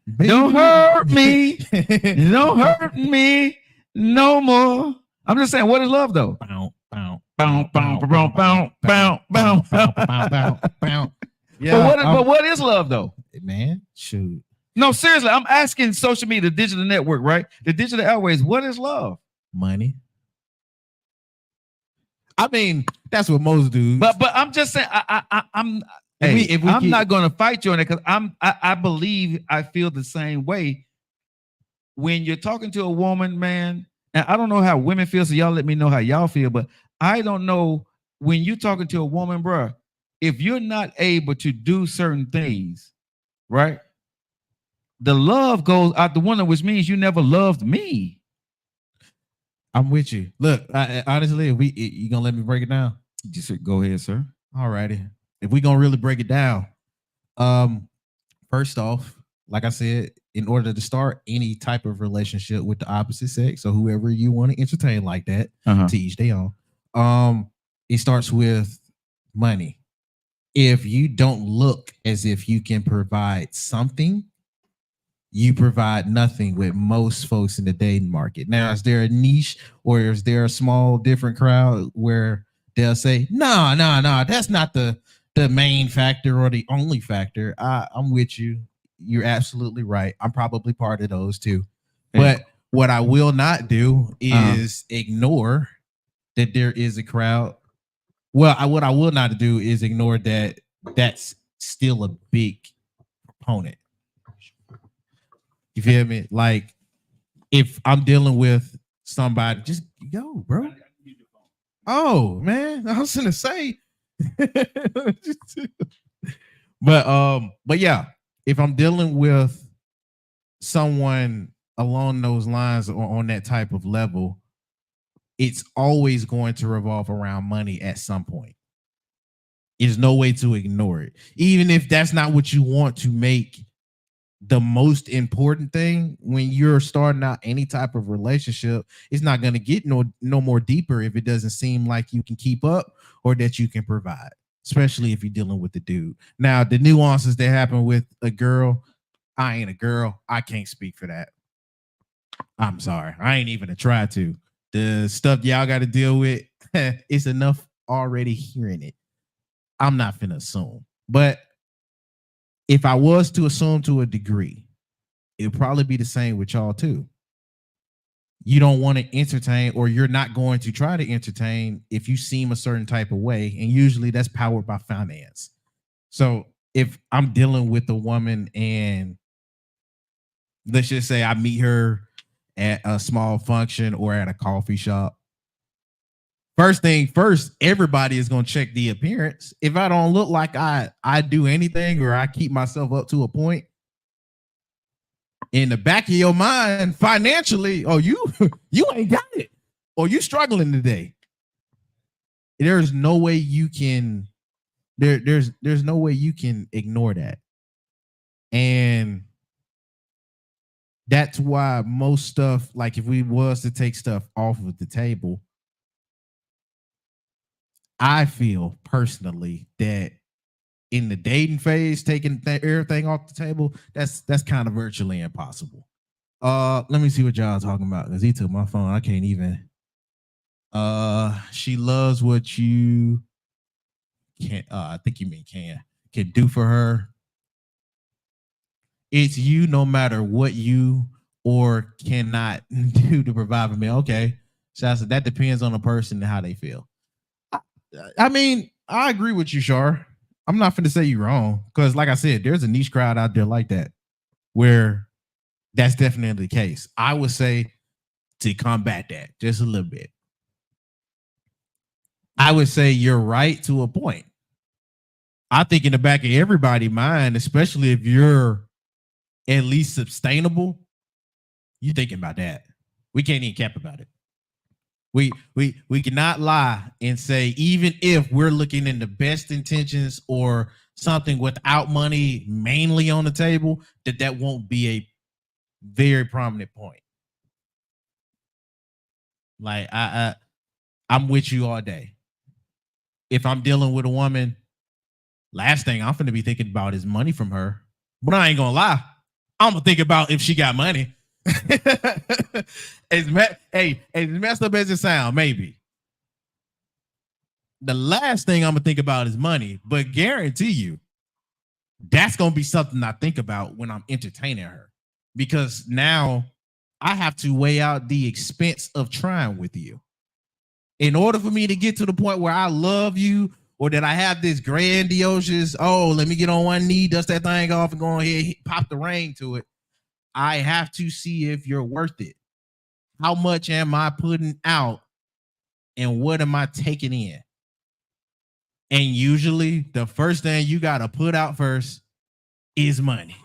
Baby. Don't hurt me. Don't hurt me no more. I'm just saying, what is love though? Yeah. But what is love though? Man, shoot. No, seriously, I'm asking social media, the digital network, right? The digital airways, what is love? Money. I mean, that's what most do. But I'm just saying, I'm not going to fight you on it because I believe I feel the same way. When you're talking to a woman, man, and I don't know how women feel, so y'all let me know how y'all feel, but I don't know when you're talking to a woman, bro, if you're not able to do certain things, right? The love goes out the window, which means you never loved me. I'm with you. Look, honestly, you gonna let me break it down? Just go ahead, sir. All righty. If we gonna really break it down, first off, like I said, in order to start any type of relationship with the opposite sex or whoever you want to entertain like that, to each their own, it starts with money. If you don't look as if you can provide something, you provide nothing with most folks in the dating market. Now, is there a niche or is there a small different crowd where they'll say, no, that's not the main factor or the only factor? I'm with you. You're absolutely right. I'm probably part of those too. Yeah. But what I will not do is ignore that there is a crowd. Well, what I will not do is ignore that that's still a big component. You feel me? Like, if I'm dealing with somebody, just go, bro. Oh, man, I was gonna say. But yeah, if I'm dealing with someone along those lines or on that type of level, it's always going to revolve around money at some point. There's no way to ignore it. Even if that's not what you want to make the most important thing when you're starting out any type of relationship, it's not going to get no more deeper if it doesn't seem like you can keep up or that you can provide, especially if you're dealing with the dude. Now, the nuances that happen with a girl, I ain't a girl. I can't speak for that. I'm sorry. I ain't even try to. The stuff y'all got to deal with, it's enough already hearing it. I'm not finna assume. But if I was to assume to a degree, it'll probably be the same with y'all too. You don't want to entertain, or you're not going to try to entertain if you seem a certain type of way. And usually that's powered by finance. So if I'm dealing with a woman and let's just say I meet her at a small function or at a coffee shop, first thing first, everybody is going to check the appearance. If I don't look like I do anything or I keep myself up to a point, in the back of your mind, financially, oh, you ain't got it, or you struggling today. There's no way you can. There's no way you can ignore that, and that's why most stuff, like if we was to take stuff off of the table, I feel personally that in the dating phase, taking everything off the table, that's kind of virtually impossible. Let me see what y'all talking about, because he took my phone. I can't even. She loves what you can. I think you mean can do for her. It's you, no matter what you or cannot do to provide for me. Okay, so that depends on the person and how they feel. I mean, I agree with you, Shar. I'm not finna say you're wrong, because like I said, there's a niche crowd out there like that, where That's definitely the case. I would say to combat that just a little bit. I would say you're right to a point. I think in the back of everybody's mind, especially if you're at least sustainable, you thinking about that. We can't even cap about it. We cannot lie and say, even if we're looking in the best intentions or something without money mainly on the table, that won't be a very prominent point. Like I'm with you all day. If I'm dealing with a woman, last thing I'm going to be thinking about is money from her. But I ain't going to lie. I'm going to think about if she got money. As messed up as it sounds, maybe. The last thing I'm going to think about is money. But guarantee you, that's going to be something I think about when I'm entertaining her. Because now I have to weigh out the expense of trying with you. In order for me to get to the point where I love you, or that I have this grandiose, let me get on one knee, dust that thing off, and go ahead, pop the ring to it. I have to see if you're worth it. How much am I putting out, and what am I taking in? And usually, the first thing you got to put out first is money.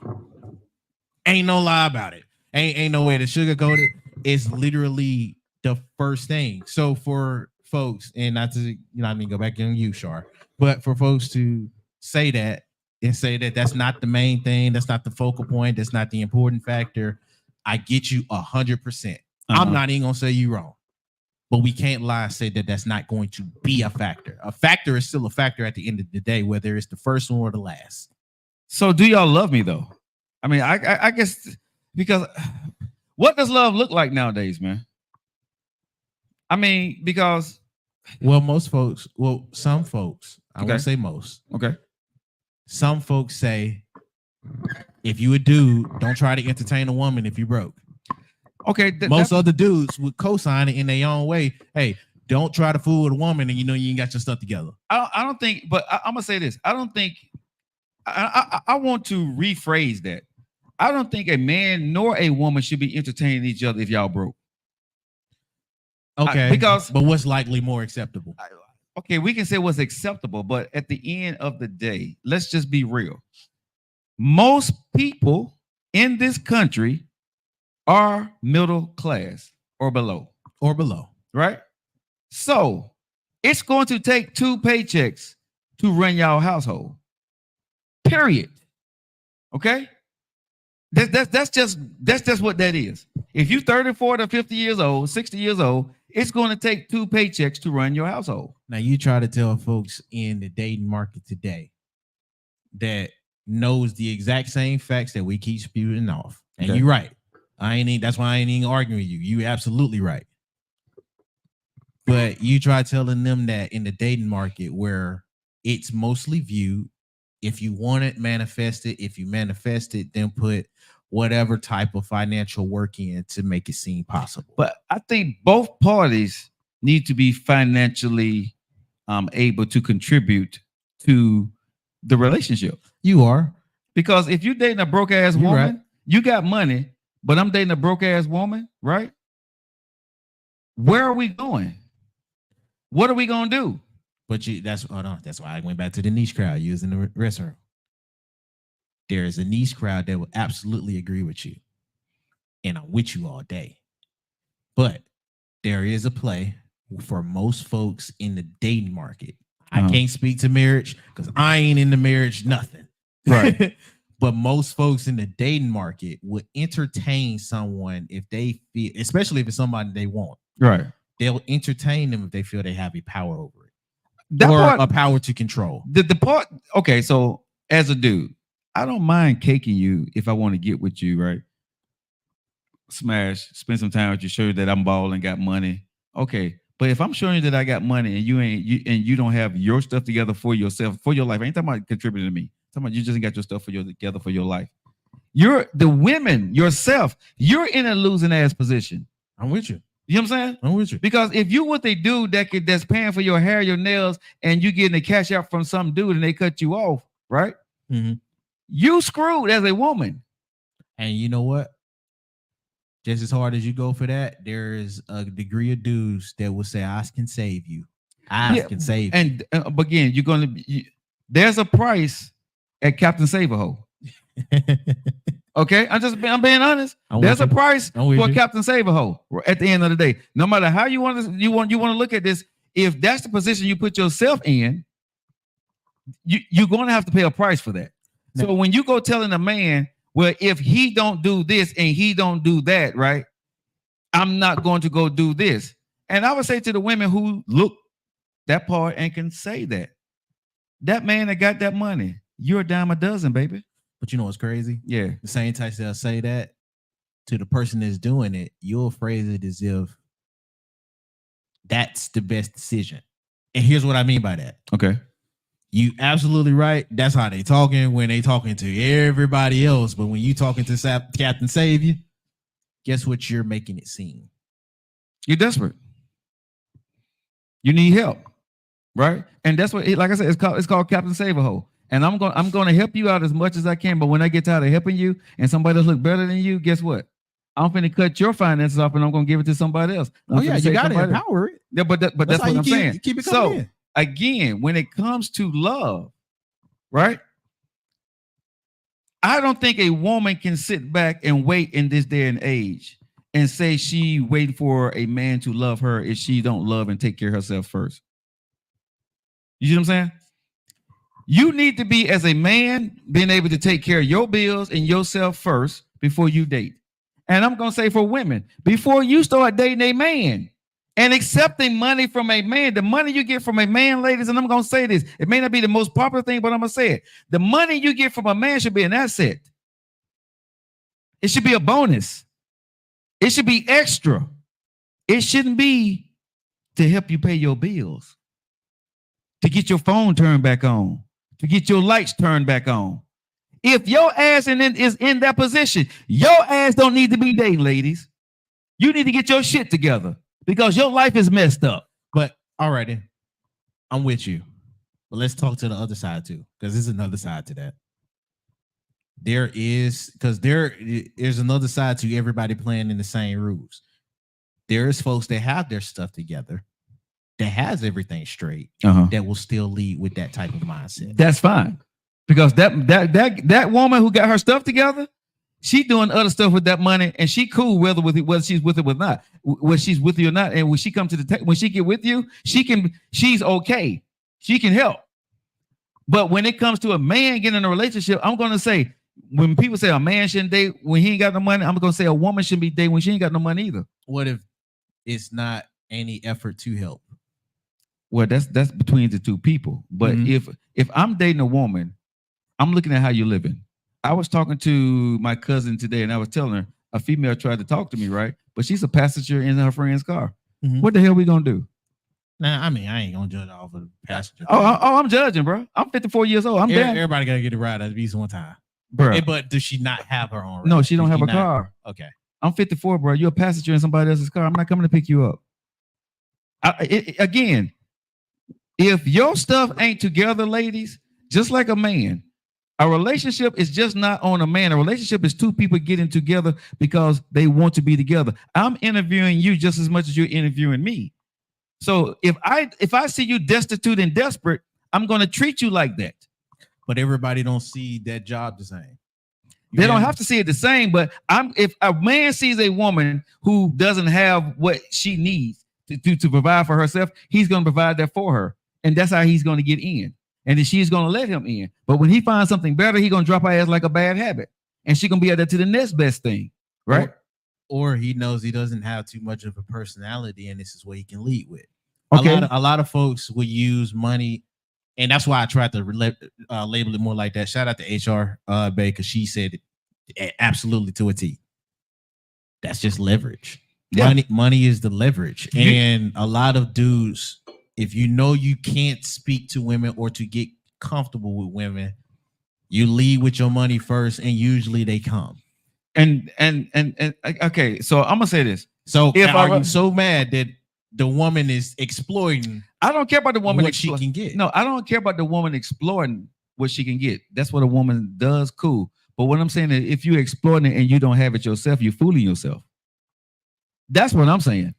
Ain't no lie about it. Ain't no way to sugarcoat it. It's literally the first thing. So for folks, and not to, I mean, go back on you, Shar, but for folks to say that and say that that's not the main thing, that's not the focal point, that's not the important factor, I get you 100%. I'm not even gonna say you wrong, but we can't lie and say that that's not going to be a factor. A factor is still a factor at the end of the day, whether it's the first one or the last. So do y'all love me though? I mean, I guess, because what does love look like nowadays, man? I mean, because some folks, I won't say most. Okay. Some folks say, if you a dude, don't try to entertain a woman if you broke. Okay. Most other dudes would co-sign it in their own way. Hey, don't try to fool with a woman and you ain't got your stuff together. I don't think, but I'm gonna say this. I don't think, I want to rephrase that. I don't think a man nor a woman should be entertaining each other if y'all broke. Okay, but what's likely more acceptable? Okay, we can say what's acceptable, but at the end of the day, let's just be real. Most people in this country are middle class or below. Right? So it's going to take 2 paychecks to run y'all household. Period. Okay? That's just what that is. If you're 30, 40, 50 years old, 60 years old, it's going to take 2 paychecks to run your household. Now, you try to tell folks in the dating market today that knows the exact same facts that we keep spewing off. And you're right. That's why I ain't even arguing with you. You absolutely right. But you try telling them that in the dating market where it's mostly viewed, if you want it, manifest it. If you manifest it, then put whatever type of financial work in to make it seem possible. But I think both parties need to be financially able to contribute to the relationship. You are. Because if you're dating a broke ass woman, right, you got money, but I'm dating a broke ass woman, right? Where are we going? What are we gonna do? But that's why I went back to the niche crowd using the restaurant. There is a niche crowd that will absolutely agree with you. And I'm with you all day. But there is a play for most folks in the dating market. I can't speak to marriage because I ain't in the marriage, nothing. Right. But most folks in the dating market would entertain someone if they feel, especially if it's somebody they want. Right. They'll entertain them if they feel they have a power over it. That or part, a power to control. The part, okay, so as a dude, I don't mind caking you if I want to get with you, right? Smash, spend some time with you, show you that I'm balling, got money. Okay. But if I'm showing you that I got money and you don't have your stuff together for yourself, for your life, I ain't talking about contributing to me. I'm talking about you just ain't got your stuff together for your life. You're the women yourself. You're in a losing ass position. I'm with you. You know what I'm saying? I'm with you. Because if you with a dude that's paying for your hair, your nails, and you getting the cash out from some dude and they cut you off, right? Mm-hmm. You screwed as a woman. And you know what? just as hard as you go for that, there is a degree of dudes that will say, "I can save you. I can save you." And but again, you're going to there's a price at Captain Save-A-Ho. Okay, I'm being honest. There's a price for Captain Save-A-Ho at the end of the day. No matter how you want to look at this, if that's the position you put yourself in, you're going to have to pay a price for that. So when you go telling a man, well, if he don't do this and he don't do that, right, I'm not going to go do this. And I would say to the women who look that part and can say that man that got that money, you're a dime a dozen, baby. But you know what's crazy? Yeah. The same time they'll say that to the person that's doing it, you'll phrase it as if that's the best decision. And here's what I mean by that. Okay. You absolutely right. That's how they talking when they talking to everybody else. But when you talking to Captain Savior, guess what you're making it seem? You're desperate. You need help, right? And that's what, like I said, it's called Captain Save-A-Ho. And I'm going to help you out as much as I can. But when I get tired of helping you and somebody else look better than you, guess what? I'm finna cut your finances off and I'm going to give it to somebody else. Oh yeah, you got to empower it. Yeah, but that's what I'm saying. Keep it so in. Again, when it comes to love, right? I don't think a woman can sit back and wait in this day and age and say she waiting for a man to love her if she don't love and take care of herself first. You see what I'm saying? You need to be, as a man, being able to take care of your bills and yourself first before you date. And I'm going to say for women, before you start dating a man and accepting money from a man, the money you get from a man, ladies, and I'm going to say this, it may not be the most popular thing, but I'm going to say it. The money you get from a man should be an asset. It should be a bonus. It should be extra. It shouldn't be to help you pay your bills, to get your phone turned back on, to get your lights turned back on. If your ass is in that position, your ass don't need to be dating, ladies. You need to get your shit together because your life is messed up. But all right, then. I'm with you. But let's talk to the other side too, because there's another side to that. There is another side to everybody playing in the same rules. There is folks that have their stuff together, that has everything straight, that will still lead with that type of mindset. That's fine. Because that woman who got her stuff together, she doing other stuff with that money, and she cool whether she's with it or not, whether she's with you or not. And when she come to when she get with you, she's okay. She can help. But when it comes to a man getting in a relationship, I'm gonna say, when people say a man shouldn't date when he ain't got no money, I'm gonna say a woman shouldn't be dating when she ain't got no money either. What if it's not any effort to help? Well, that's between the two people. But if I'm dating a woman, I'm looking at how you're living. I was talking to my cousin today, and I was telling her a female tried to talk to me, right? But she's a passenger in her friend's car. What the hell we gonna do? Nah, I mean, I ain't gonna judge off of the passenger. Oh, I'm judging, bro. I'm 54 years old. I'm down. Everybody gotta get a ride at least one time, bro. But does she not have her own ride? No, she don't have a car. Okay, I'm 54, bro. You're a passenger in somebody else's car. I'm not coming to pick you up. Again, if your stuff ain't together, ladies, just like a man, a relationship is just not on a man. A relationship is two people getting together because they want to be together. I'm interviewing you just as much as you're interviewing me. So if I see you destitute and desperate, I'm going to treat you like that. But everybody don't see that job the same. They don't have to see it the same. But if a man sees a woman who doesn't have what she needs to provide for herself, he's going to provide that for her. And that's how he's going to get in. And then she's going to let him in. But when he finds something better, he's going to drop her ass like a bad habit. And she's going to be able to the next best thing. Right? Or he knows he doesn't have too much of a personality, and this is what he can lead with. Okay. A lot of folks will use money, and that's why I tried to label it more like that. Shout out to HR Bay, because she said it absolutely to a T. That's just leverage. Yeah. Money is the leverage. And a lot of dudes, if you know you can't speak to women or to get comfortable with women, you lead with your money first, and usually they come. And okay, so I'm gonna say this. So if are you so mad that the woman is exploiting? I don't care about the woman what she can get. No, I don't care about the woman exploring what she can get. That's what a woman does. Cool. But what I'm saying is, if you're exploiting it and you don't have it yourself, you're fooling yourself. That's what I'm saying.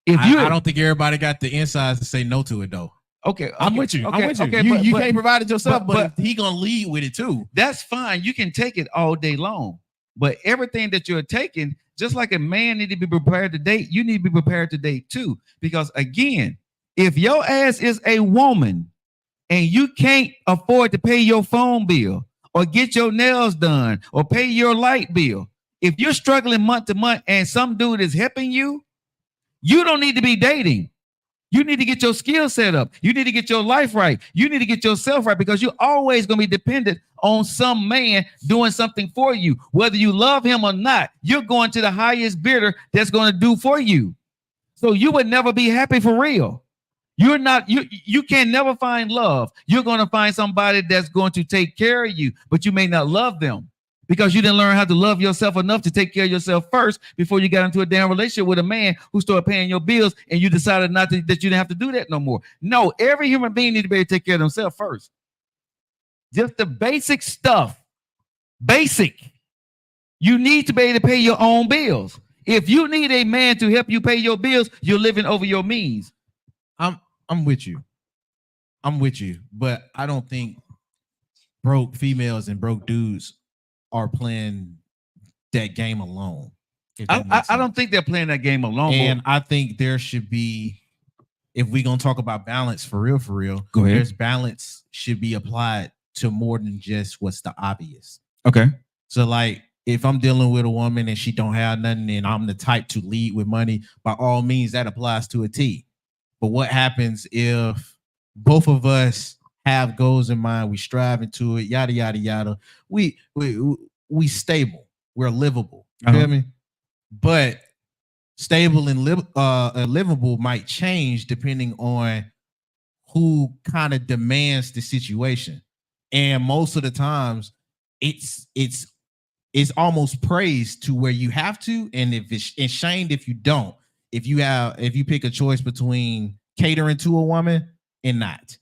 I don't think everybody got the insides to say no to it though. Okay, I'm with you. Okay, I'm with you. Okay, you can't provide it yourself, but he gonna lead with it too. That's fine. You can take it all day long, but everything that you're taking, just like a man need to be prepared to date, you need to be prepared to date too. Because again, if your ass is a woman and you can't afford to pay your phone bill or get your nails done or pay your light bill, if you're struggling month to month and some dude is helping you, you don't need to be dating. You need to get your skill set up. You need to get your life right. You need to get yourself right because you're always going to be dependent on some man doing something for you. Whether you love him or not, you're going to the highest bidder that's going to do for you. So you would never be happy for real. You're not, you can never find love. You're going to find somebody that's going to take care of you, but you may not love them because you didn't learn how to love yourself enough to take care of yourself first before you got into a damn relationship with a man who started paying your bills and you decided that you didn't have to do that no more. No, every human being needs to be able to take care of themselves first. Just the basic stuff. Basic. You need to be able to pay your own bills. If you need a man to help you pay your bills, you're living over your means. I'm with you. But I don't think broke females and broke dudes are playing that game alone. I don't think they're playing that game alone. And I think there should be, if we're gonna talk about balance for real, go ahead. There's balance should be applied to more than just what's the obvious. Okay. So like if I'm dealing with a woman and she don't have nothing and I'm the type to lead with money, by all means that applies to a T. But what happens if both of us have goals in mind, we strive into it, yada yada yada. We stable, we're livable. You feel me? But stable and livable might change depending on who kind of demands the situation. And most of the times, it's almost praised to where you have to, and if it's shamed if you don't. If you pick a choice between catering to a woman and not,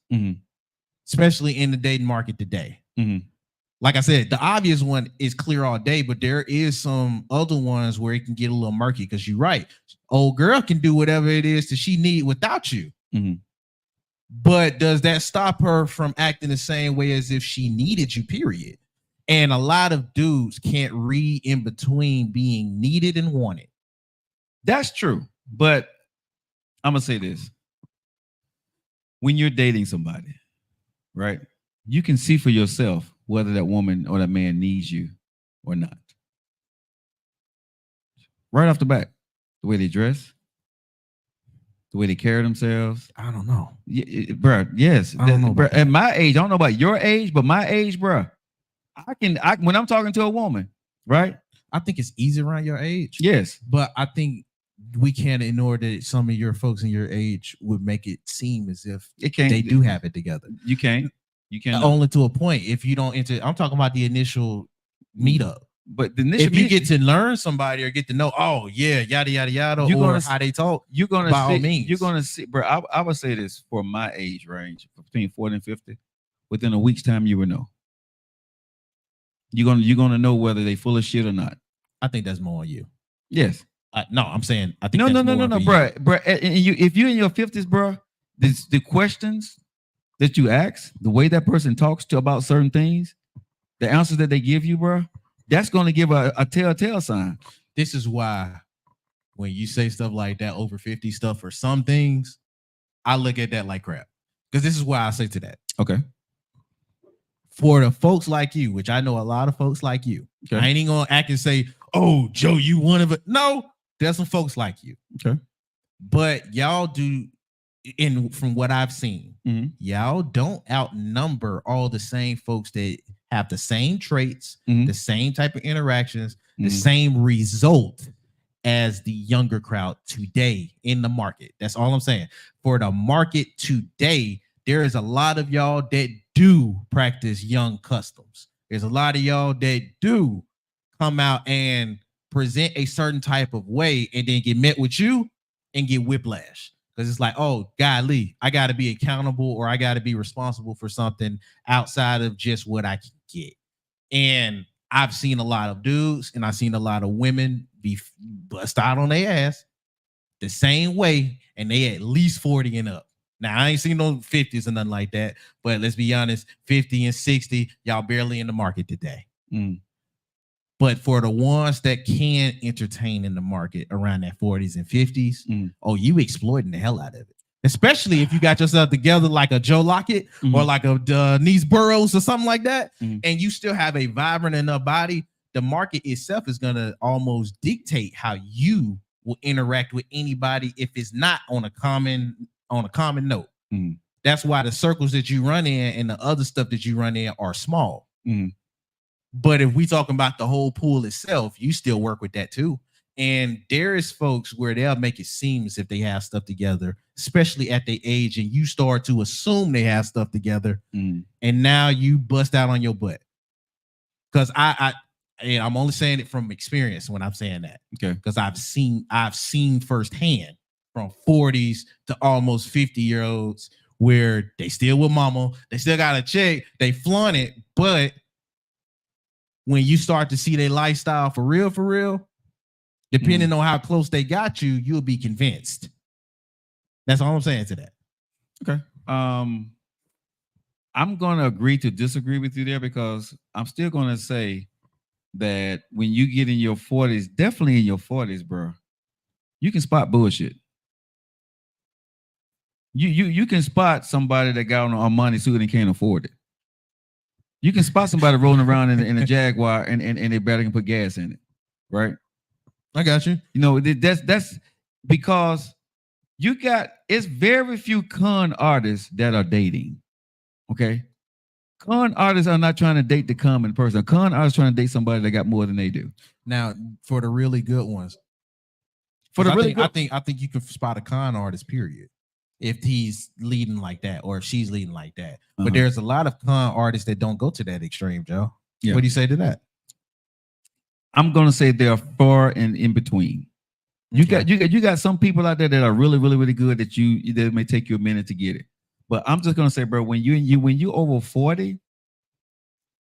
especially in the dating market today. Like I said, the obvious one is clear all day, but there is some other ones where it can get a little murky because you're right. Old girl can do whatever it is that she need without you. But does that stop her from acting the same way as if she needed you, period? And a lot of dudes can't read in between being needed and wanted. That's true. But I'm going to say this. When you're dating somebody, right, you can see for yourself whether that woman or that man needs you or not. Right off the bat, the way they dress, the way they carry themselves. I don't know. Bro, yes. I don't know bruh, at my age, I don't know about your age, but my age, bro, I when I'm talking to a woman, right? I think it's easy around your age. Yes. But I think we can't ignore that some of your folks in your age would make it seem as if they do have it together. You can't. Only to a point. If you don't I'm talking about the initial meetup. But the initial if you get to learn somebody or get to know, oh yeah, yada yada yada, or how they talk, you're gonna by see, all means. You're gonna see, bro. I would say this for my age range, between 40 and 50, within a week's time, you will know. You're gonna know whether they full of shit or not. I think that's more on you. Yes. No, I'm saying I think no, bro. And if you're in your 50s, bro, the questions that you ask, the way that person talks to about certain things, the answers that they give you, bro, that's going to give a telltale sign. This is why when you say stuff like that, over 50 stuff for some things, I look at that like crap. Because this is why I say to that. Okay. For the folks like you, which I know a lot of folks like you, okay. I ain't even gonna act and say, oh, Joe, you one of it. No, there's some folks like you. Okay. But y'all do, from what I've seen, y'all don't outnumber all the same folks that have the same traits, the same type of interactions, the same result as the younger crowd today in the market. That's all I'm saying. For the market today, there is a lot of y'all that do practice young customs. There's a lot of y'all that do come out and present a certain type of way and then get met with you and get whiplash. Because it's like, oh, golly, I got to be accountable or I got to be responsible for something outside of just what I can get. And I've seen a lot of dudes and I've seen a lot of women be bust out on their ass the same way, and they at least 40 and up. Now, I ain't seen no 50s or nothing like that, but let's be honest, 50 and 60, y'all barely in the market today. But for the ones that can entertain in the market around that 40s and 50s, oh, you exploiting the hell out of it. Especially if you got yourself together like a Joe Lockett or like a Denise Burrows or something like that, and you still have a vibrant enough body, the market itself is going to almost dictate how you will interact with anybody if it's not on a common note. That's why the circles that you run in and the other stuff that you run in are small. But if we talking about the whole pool itself, you still work with that too. And there is folks where they'll make it seamless if they have stuff together, especially at their age, and you start to assume they have stuff together, and now you bust out on your butt. Because I'm only saying it from experience when I'm saying that. Okay. Because I've seen firsthand from 40s to almost 50-year-olds where they still with mama, they still got a check, they flaunt it, but when you start to see their lifestyle for real, depending on how close they got you, you'll be convinced. That's all I'm saying to that. Okay. I'm going to agree to disagree with you there, because I'm still going to say that when you get in your 40s, definitely in your 40s, bro, you can spot bullshit. You can spot somebody that got on a money suit and can't afford it. You can spot somebody rolling around in a Jaguar and they barely can put gas in it, right? I got you. You know, that's because it's very few con artists that are dating. Okay. Con artists are not trying to date the common person. Con artists trying to date somebody that got more than they do. Now, for the really good ones, I think you can spot a con artist, period, if he's leading like that or if she's leading like that. But there's a lot of con artists that don't go to that extreme, Joe. Yeah. What do you say to that? I'm gonna say they're far and in between. You got some people out there that are really, really, really good that may take you a minute to get it. But I'm just gonna say, bro, when you over 40,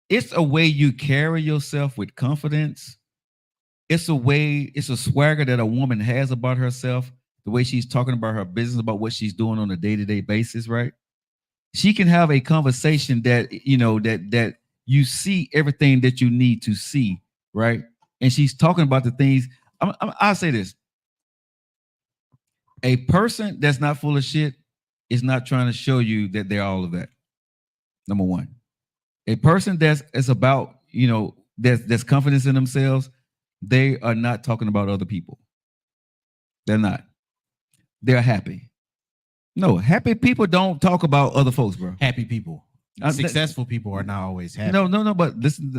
it's a way you carry yourself with confidence. It's a swagger that a woman has about herself, the way she's talking about her business, about what she's doing on a day-to-day basis, right? She can have a conversation that that you see everything that you need to see, right? And she's talking about the things. I'll say this: a person that's not full of shit is not trying to show you that they're all of that. Number one, a person that's about that's confidence in themselves, they are not talking about other people. They're not. They're happy. No, happy people don't talk about other folks, bro. Happy people. Successful people are not always happy. No. But listen,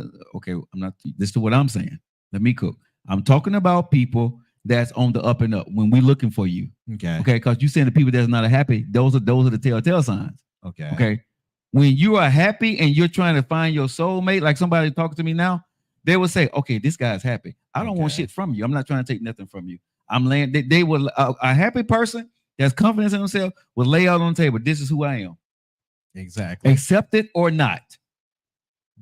this is what I'm saying. Let me cook. I'm talking about people that's on the up and up when we're looking for you. Okay. Because you saying the people that's not happy, those are the telltale signs. Okay. When you are happy and you're trying to find your soulmate, like somebody talking to me now, they will say, okay, this guy's happy. I don't want shit from you. I'm not trying to take nothing from you. I'm laying. They will a happy person that's confidence in themselves will lay out on the table. This is who I am. Exactly. Accept it or not.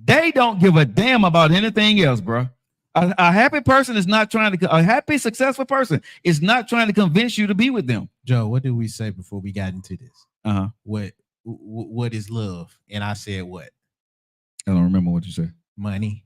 They don't give a damn about anything else, bro. A happy person is not trying to. A happy, successful person is not trying to convince you to be with them. Joe, what did we say before we got into this? What is love? And I said what? I don't remember what you said. Money.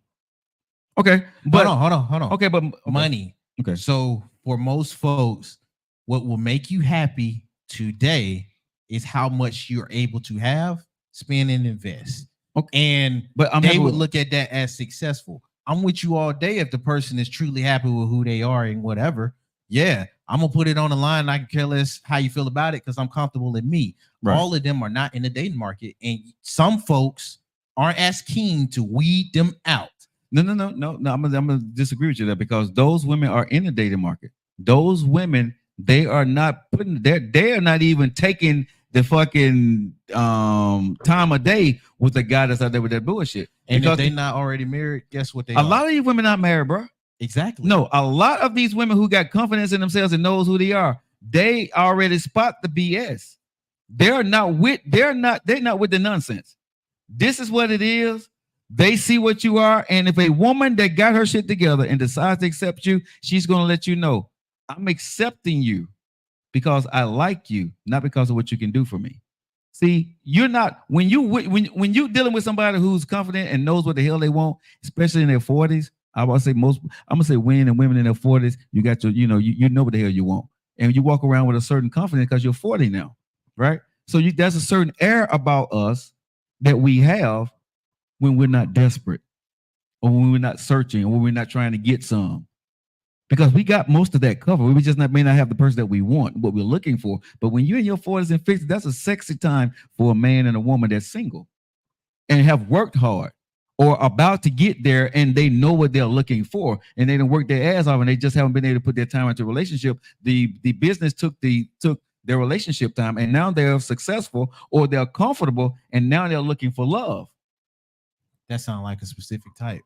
Okay, but hold on. Okay, but money. Okay. So for most folks, what will make you happy today is how much you're able to have, spend, and invest. Okay. But they would look at that as successful. I'm with you all day if the person is truly happy with who they are and whatever. Yeah, I'm gonna put it on the line. I can care less how you feel about it because I'm comfortable in me. Right. All of them are not in the dating market, and some folks aren't as keen to weed them out. No. I'm gonna disagree with you there, because those women are in the dating market. Those women, they are not they are not even taking the fucking time of day with the guy that's out there with that bullshit. And if they're not already married, guess what they are? A lot of these women not married, bro. Exactly. No, a lot of these women who got confidence in themselves and knows who they are, they already spot the BS. They're not with the nonsense. This is what it is. They see what you are, and if a woman that got her shit together and decides to accept you, she's going to let you know, I'm accepting you because I like you, not because of what you can do for me. See, you're not when you dealing with somebody who's confident and knows what the hell they want, especially in their 40s. I'm gonna say men and women in their 40s, you got your, you know what the hell you want. And you walk around with a certain confidence because you're 40 now, right? So there's a certain air about us that we have when we're not desperate, or when we're not searching, or when we're not trying to get some. Because we got most of that covered. We just may not have the person that we want, what we're looking for. But when you're in your 40s and 50s, that's a sexy time for a man and a woman that's single and have worked hard or about to get there, and they know what they're looking for, and they done work their ass off, and they just haven't been able to put their time into a relationship. The business took their relationship time, and now they're successful or they're comfortable, and now they're looking for love. That sounds like a specific type.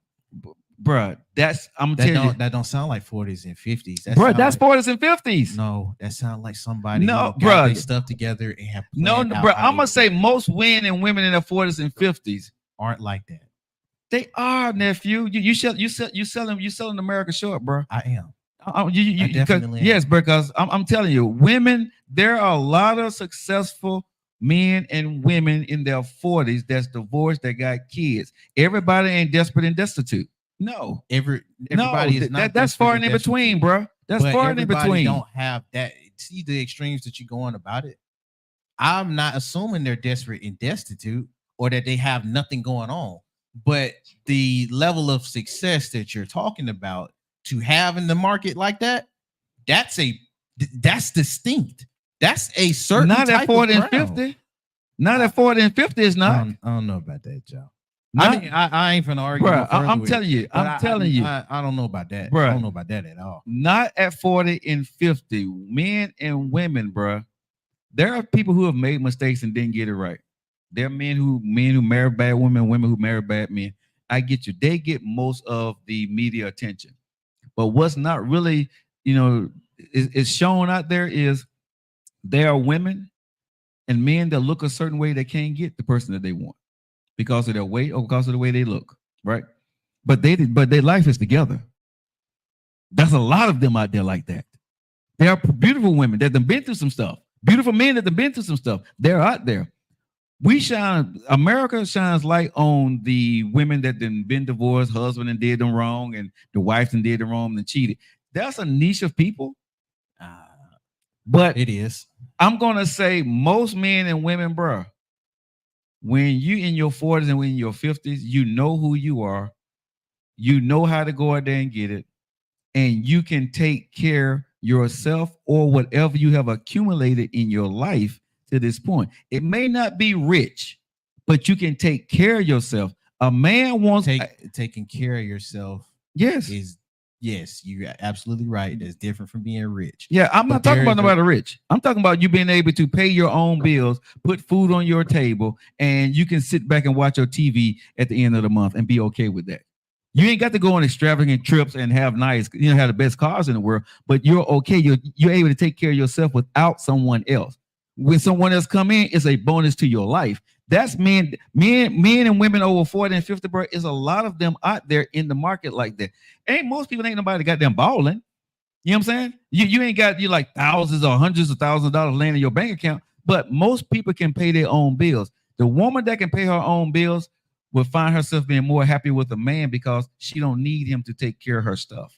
Bruh, that don't sound like 40s and 50s. That's 40s and 50s. No, that sounds like somebody who got their stuff together and have bro. I'm gonna say most men and women in their 40s and 50s aren't like that. They are, nephew. You selling America short, bro. I am. I definitely am. Yes, because I'm telling you, women. There are a lot of successful men and women in their 40s that's divorced, that got kids. Everybody ain't desperate and destitute. No, everybody is not. That's far and in between, bro. That's far and in between. Don't have that. See the extremes that you're going about it. I'm not assuming they're desperate and destitute or that they have nothing going on, but the level of success that you're talking about to have in the market like that, that's distinct. That's a certain not type at 40 of and 50. Not at 40 and 50 is not. I don't know about that, Joe. I ain't finna argue. Bro, I'm telling you. I don't know about that. Bro, I don't know about that at all. Not at 40 and 50. Men and women, bro. There are people who have made mistakes and didn't get it right. There are men who marry bad women, women who marry bad men. I get you. They get most of the media attention. But what's not really, is shown out there is there are women and men that look a certain way that can't get the person that they want because of their weight or because of the way they look, right? But their life is together. There's a lot of them out there like that. There are beautiful women that have been through some stuff. Beautiful men that have been through some stuff. They're out there. America shines light on the women that then been divorced, husband and did them wrong, and the wife and did them wrong and cheated. That's a niche of people. But it is. I'm gonna say most men and women, bro, when you in your 40s and when in your 50s, you know who you are, you know how to go out there and get it, and you can take care yourself or whatever you have accumulated in your life to this point. It may not be rich, but you can take care of yourself. A man wants taking care of yourself. Yes, you're absolutely right. That's different from being rich. Yeah, I'm not talking about nobody rich. I'm talking about you being able to pay your own bills, put food on your table, and you can sit back and watch your TV at the end of the month and be okay with that. You ain't got to go on extravagant trips and have have the best cars in the world, but you're okay. You're able to take care of yourself without someone else. When someone else come in, it's a bonus to your life. That's men and women over 40 and 50, bro. Is a lot of them out there in the market like that. Most people ain't nobody got them balling. You know what I'm saying? You ain't got like thousands or hundreds of thousands of dollars laying in your bank account, but most people can pay their own bills. The woman that can pay her own bills will find herself being more happy with a man because she don't need him to take care of her stuff.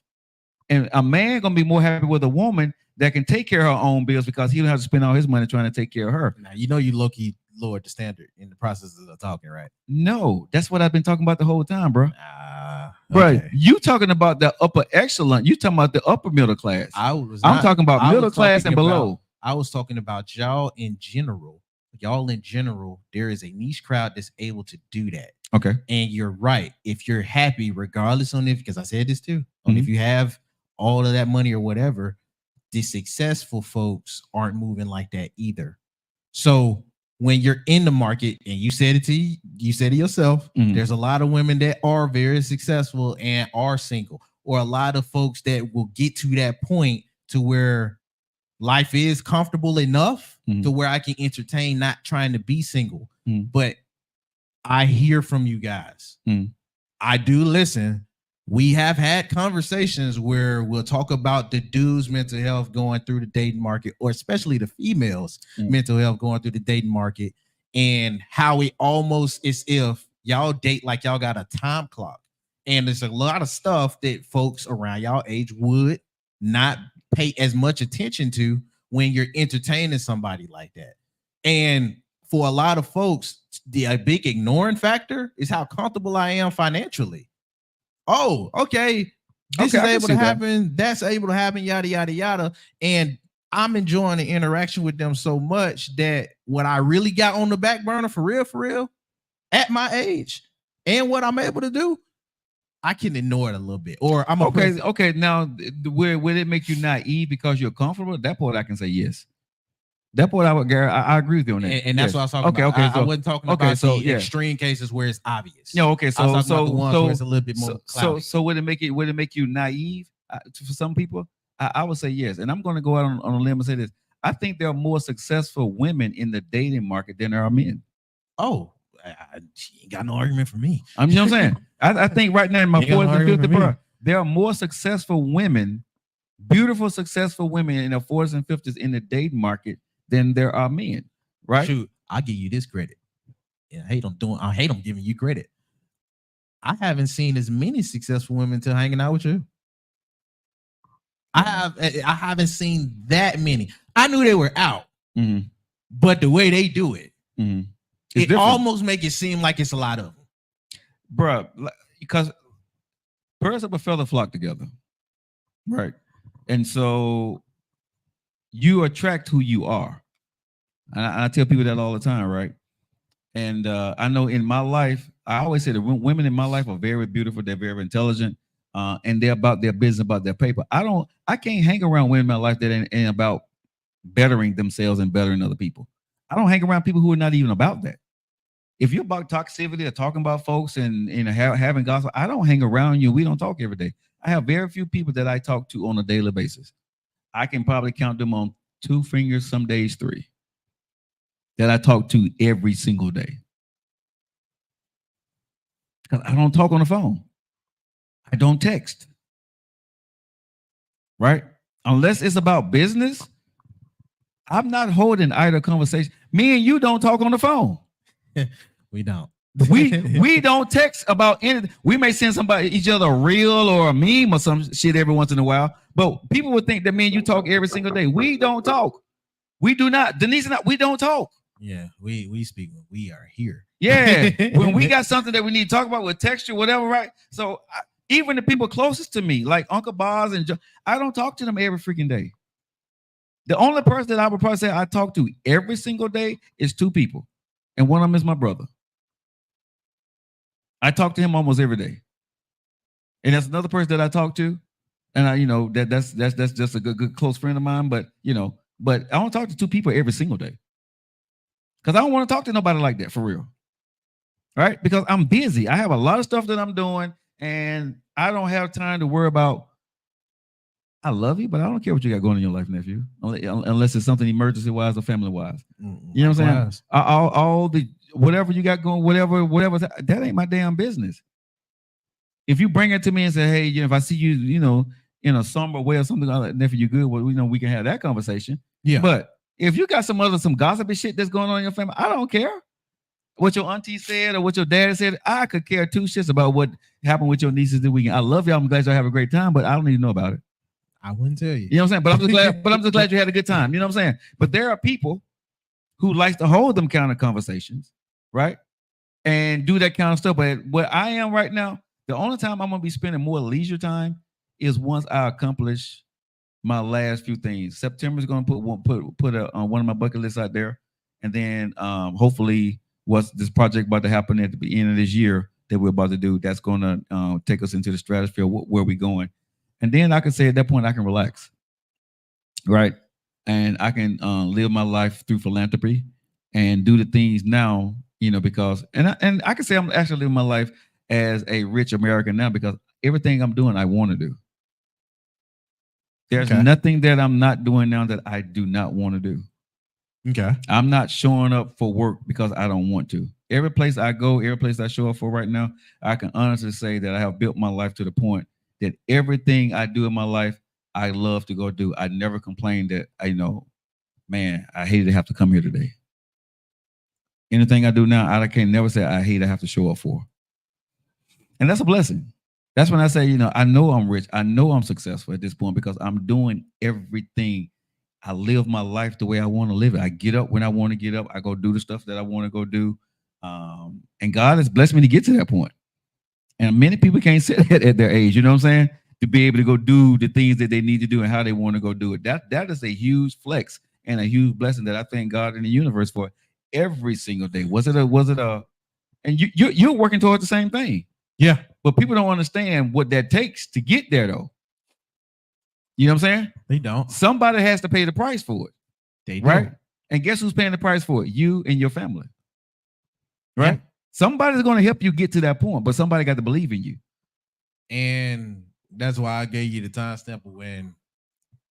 And a man gonna be more happy with a woman that can take care of her own bills because he don't have to spend all his money trying to take care of her. Now, you low-key lowered the standard in the process of talking, right? No, that's what I've been talking about the whole time, bro. Bro, you talking about the upper echelon. You talking about the upper middle class. I'm talking about middle class and below. I was talking about y'all in general. Y'all in general, there is a niche crowd that's able to do that. Okay. And you're right. If you're happy, regardless because I said this too, if you have all of that money or whatever, the successful folks aren't moving like that either. So when you're in the market, and you said it yourself, there's a lot of women that are very successful and are single, or a lot of folks that will get to that point to where life is comfortable enough to where I can entertain not trying to be single. But I hear from you guys I do listen. We have had conversations where we'll talk about the dudes' mental health going through the dating market, or especially the females' mental health going through the dating market, and how it almost is if y'all date like y'all got a time clock. And there's a lot of stuff that folks around y'all age would not pay as much attention to when you're entertaining somebody like that. And for a lot of folks, a big ignoring factor is how comfortable I am financially. Oh, okay. This is able to happen. That's able to happen, yada, yada, yada. And I'm enjoying the interaction with them so much that what I really got on the back burner for real, at my age and what I'm able to do, I can ignore it a little bit. Or I'm okay. Now, will it make you naive because you're comfortable? That part I can say yes. That part I agree with you on that. And that's what I was talking about. I wasn't talking about the extreme cases where it's obvious. No, okay. So the ones where it's a little bit more cloudy. So would it make you naive for some people? I would say yes. And I'm going to go out on a limb and say this. I think there are more successful women in the dating market than there are men. Oh, she ain't got no argument for me. You know what I'm saying? I think right now in my 40s and 50s, there are more successful women, beautiful, successful women in their 40s and 50s in the dating market than there are men, right? Shoot, I'll give you this credit. Yeah, I hate them giving you credit. I haven't seen as many successful women until hanging out with you. I haven't seen that many. I knew they were out, but the way they do it, it almost make it seem like it's a lot of them. Bruh, because birds of a feather flock together, right? And so you attract who you are. And I tell people that all the time, right? And I know in my life, I always say that women in my life are very beautiful. They're very intelligent, and they're about their business, about their paper. I can't hang around women in my life that ain't about bettering themselves and bettering other people. I don't hang around people who are not even about that. If you're about toxicity or talking about folks and having gossip, I don't hang around you. We don't talk every day. I have very few people that I talk to on a daily basis. I can probably count them on 2 fingers, some days 3, that I talk to every single day. Because I don't talk on the phone. I don't text. Right? Unless it's about business, I'm not holding idle conversation. Me and you don't talk on the phone. We don't. We don't text about anything. We may send each other a reel or a meme or some shit every once in a while, but people would think that me and you talk every single day. We don't talk. We do not. Denise and I, we don't talk. Yeah, we speak when we are here. Yeah, when we got something that we need to talk about with texture, whatever, right? So even the people closest to me, like Uncle Boz and Joe, I don't talk to them every freaking day. The only person that I would probably say I talk to every single day is 2 people, and one of them is my brother. I talk to him almost every day, and that's another person that I talk to, and that's just a good close friend of mine. But I don't talk to 2 people every single day because I don't want to talk to nobody like that for real, right? Because I'm busy. I have a lot of stuff that I'm doing, and I don't have time to worry about. I love you, but I don't care what you got going in your life, nephew, unless it's something emergency-wise or family-wise. You know what I'm saying? All the whatever you got going, whatever, that ain't my damn business. If you bring it to me and say, hey, if I see you, in a somber way or something like that, nephew, you good? Well, we can have that conversation. Yeah. But if you got some gossipy shit that's going on in your family, I don't care what your auntie said or what your dad said. I could care 2 shits about what happened with your nieces this weekend. I love y'all. I'm glad y'all have a great time, but I don't need to know about it. I wouldn't tell you. You know what I'm saying? But I'm just glad you had a good time. You know what I'm saying? But there are people who like to hold them kind of conversations, right? And do that kind of stuff. But what I am right now, the only time I'm gonna be spending more leisure time is once I accomplish my last few things. September is gonna put one of my bucket lists out there, and then hopefully what's this project about to happen at the beginning of this year that we're about to do. That's gonna take us into the stratosphere where we're going. And then I can say at that point, I can relax, right? And I can live my life through philanthropy and do the things now, because, and I can say I'm actually living my life as a rich American now because everything I'm doing, I want to do. There's nothing that I'm not doing now that I do not want to do. Okay. I'm not showing up for work because I don't want to. Every place I go, every place I show up for right now, I can honestly say that I have built my life to the point that everything I do in my life, I love to go do. I never complain that man, I hated to have to come here today. Anything I do now, I can never say I hate to have to show up for. And that's a blessing. That's when I say, I know I'm rich. I know I'm successful at this point because I'm doing everything. I live my life the way I want to live it. I get up when I want to get up. I go do the stuff that I want to go do. And God has blessed me to get to that point. And many people can't say that at their age, you know what I'm saying? To be able to go do the things that they need to do and how they want to go do it. That is a huge flex and a huge blessing that I thank God in the universe for every single day. Was it a and you're working towards the same thing. Yeah. But people don't understand what that takes to get there though. You know what I'm saying? They don't. Somebody has to pay the price for it. They do. Right? And guess who's paying the price for it? You and your family. Right? Yeah. Somebody's going to help you get to that point, but somebody got to believe in you. And that's why I gave you the timestamp when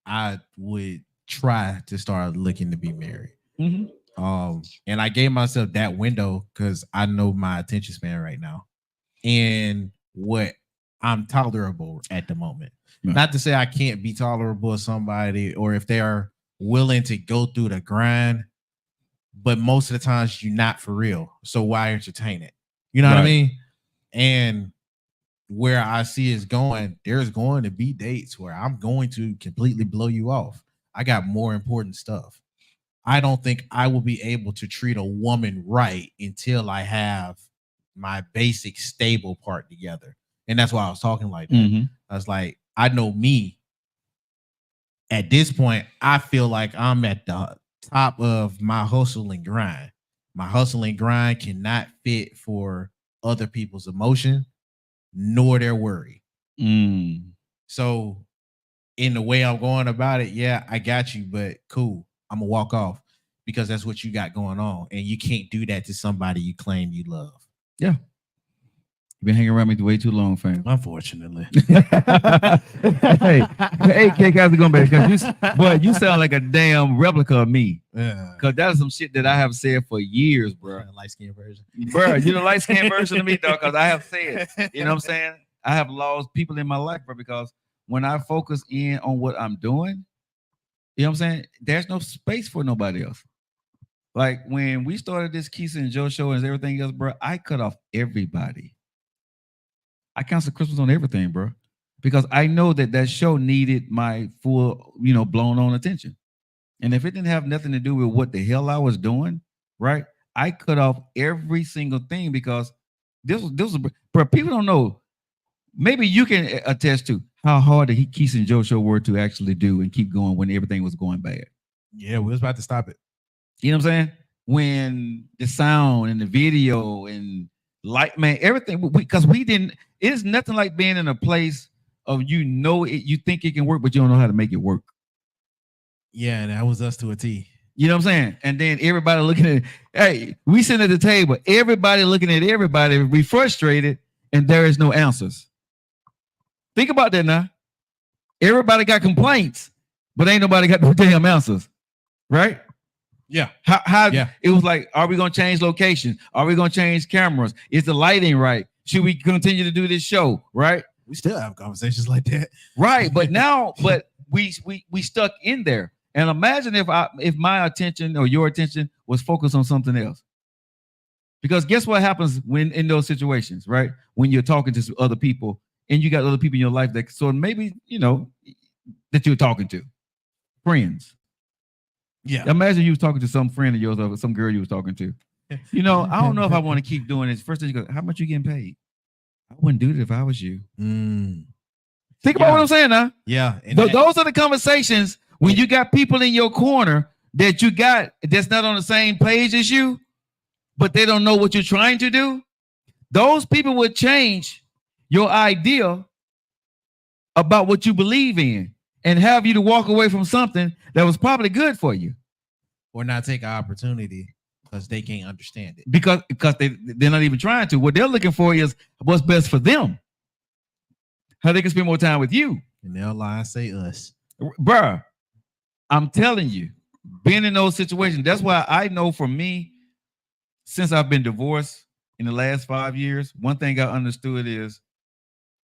I would try to start looking to be married. Mm-hmm. And I gave myself that window because I know my attention span right now and what I'm tolerable at the moment. Right. Not to say I can't be tolerable with somebody or if they are willing to go through the grind, but most of the times you're not for real. So why entertain it? You know what I mean? And where I see it's going, there's going to be dates where I'm going to completely blow you off. I got more important stuff. I don't think I will be able to treat a woman right until I have my basic stable part together. And that's why I was talking like that. Mm-hmm. I was like, I know me. At this point, I feel like I'm at the top of my hustle and grind. My hustle and grind cannot fit for other people's emotion nor their worry. So in the way I'm going about it, yeah, I got you, but cool. I'm gonna walk off because that's what you got going on. And you can't do that to somebody you claim you love. Yeah. You've been hanging around me way too long, fam. Unfortunately. hey, Cake, how's it going, baby? You sound like a damn replica of me. Yeah. Because that's some shit that I have said for years, bro. Light-skinned version. Bro, you're the light-skinned version of me, dog, because I have said, you know what I'm saying? I have lost people in my life, bro, because when I focus in on what I'm doing, you know what I'm saying? There's no space for nobody else. Like when we started this Keisha and Joe show and everything else, bro, I cut off everybody. I cancel Christmas on everything, bro, because I know that show needed my full, blown on attention. And if it didn't have nothing to do with what the hell I was doing, right, I cut off every single thing because this was, bro, people don't know. Maybe you can attest to how hard the Keisha and Joe show were to actually do and keep going when everything was going bad. Yeah, we was about to stop it. You know what I'm saying? When the sound and the video and light, man, everything, because we didn't. It's nothing like being in a place of you think it can work, but you don't know how to make it work. Yeah, and that was us to a T. You know what I'm saying? And then everybody looking at, hey, we sitting at the table, everybody looking at everybody, we frustrated, and there is no answers. Think about that now. Everybody got complaints, but ain't nobody got no damn answers, right? Yeah. How yeah. It was like, are we gonna change location? Are we gonna change cameras? Is the lighting right? Should we continue to do this show? Right? We still have conversations like that. Right. But now, we stuck in there. And imagine if my attention or your attention was focused on something else. Because guess what happens when in those situations, right? When you're talking to other people and you got other people in your life that so maybe that you're talking to. Friends. Yeah. Imagine you was talking to some friend of yours or some girl you was talking to. I don't know if I want to keep doing this. First thing you go, how much you getting paid? I wouldn't do it if I was you. Think about what I'm saying now. Yeah. Those are the conversations when you got people in your corner that you got that's not on the same page as you, but they don't know what you're trying to do. Those people would change your idea about what you believe in and have you to walk away from something that was probably good for you. Or not take an opportunity because they can't understand it. Because they're not even trying to. What they're looking for is what's best for them. How they can spend more time with you. And they'll lie and say us. Bruh, I'm telling you, being in those situations, that's why I know for me, since I've been divorced in the last 5 years, one thing I understood is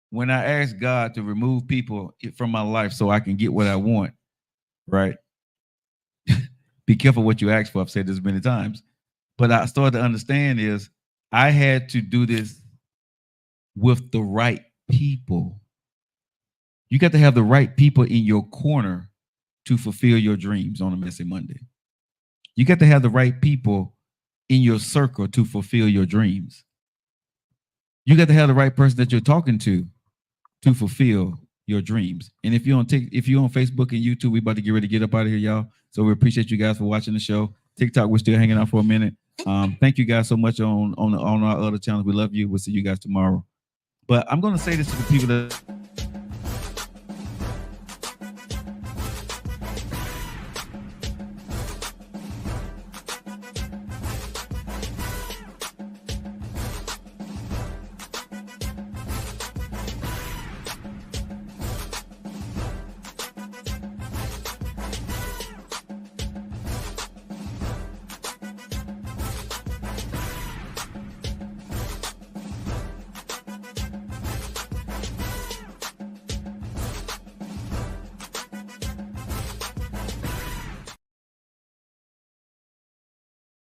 when I ask God to remove people from my life so I can get what I want, right? Be careful what you ask for. I've said this many times. But I started to understand is I had to do this with the right people. You got to have the right people in your corner to fulfill your dreams on a Messy Monday. You got to have the right people in your circle to fulfill your dreams. You got to have the right person that you're talking to fulfill your dreams. And if you're on Facebook and YouTube, we about to get ready to get up out of here, y'all. So we appreciate you guys for watching the show. TikTok, we're still hanging out for a minute. Thank you guys so much on our other channels. We love you. We'll see you guys tomorrow. But I'm going to say this to the people that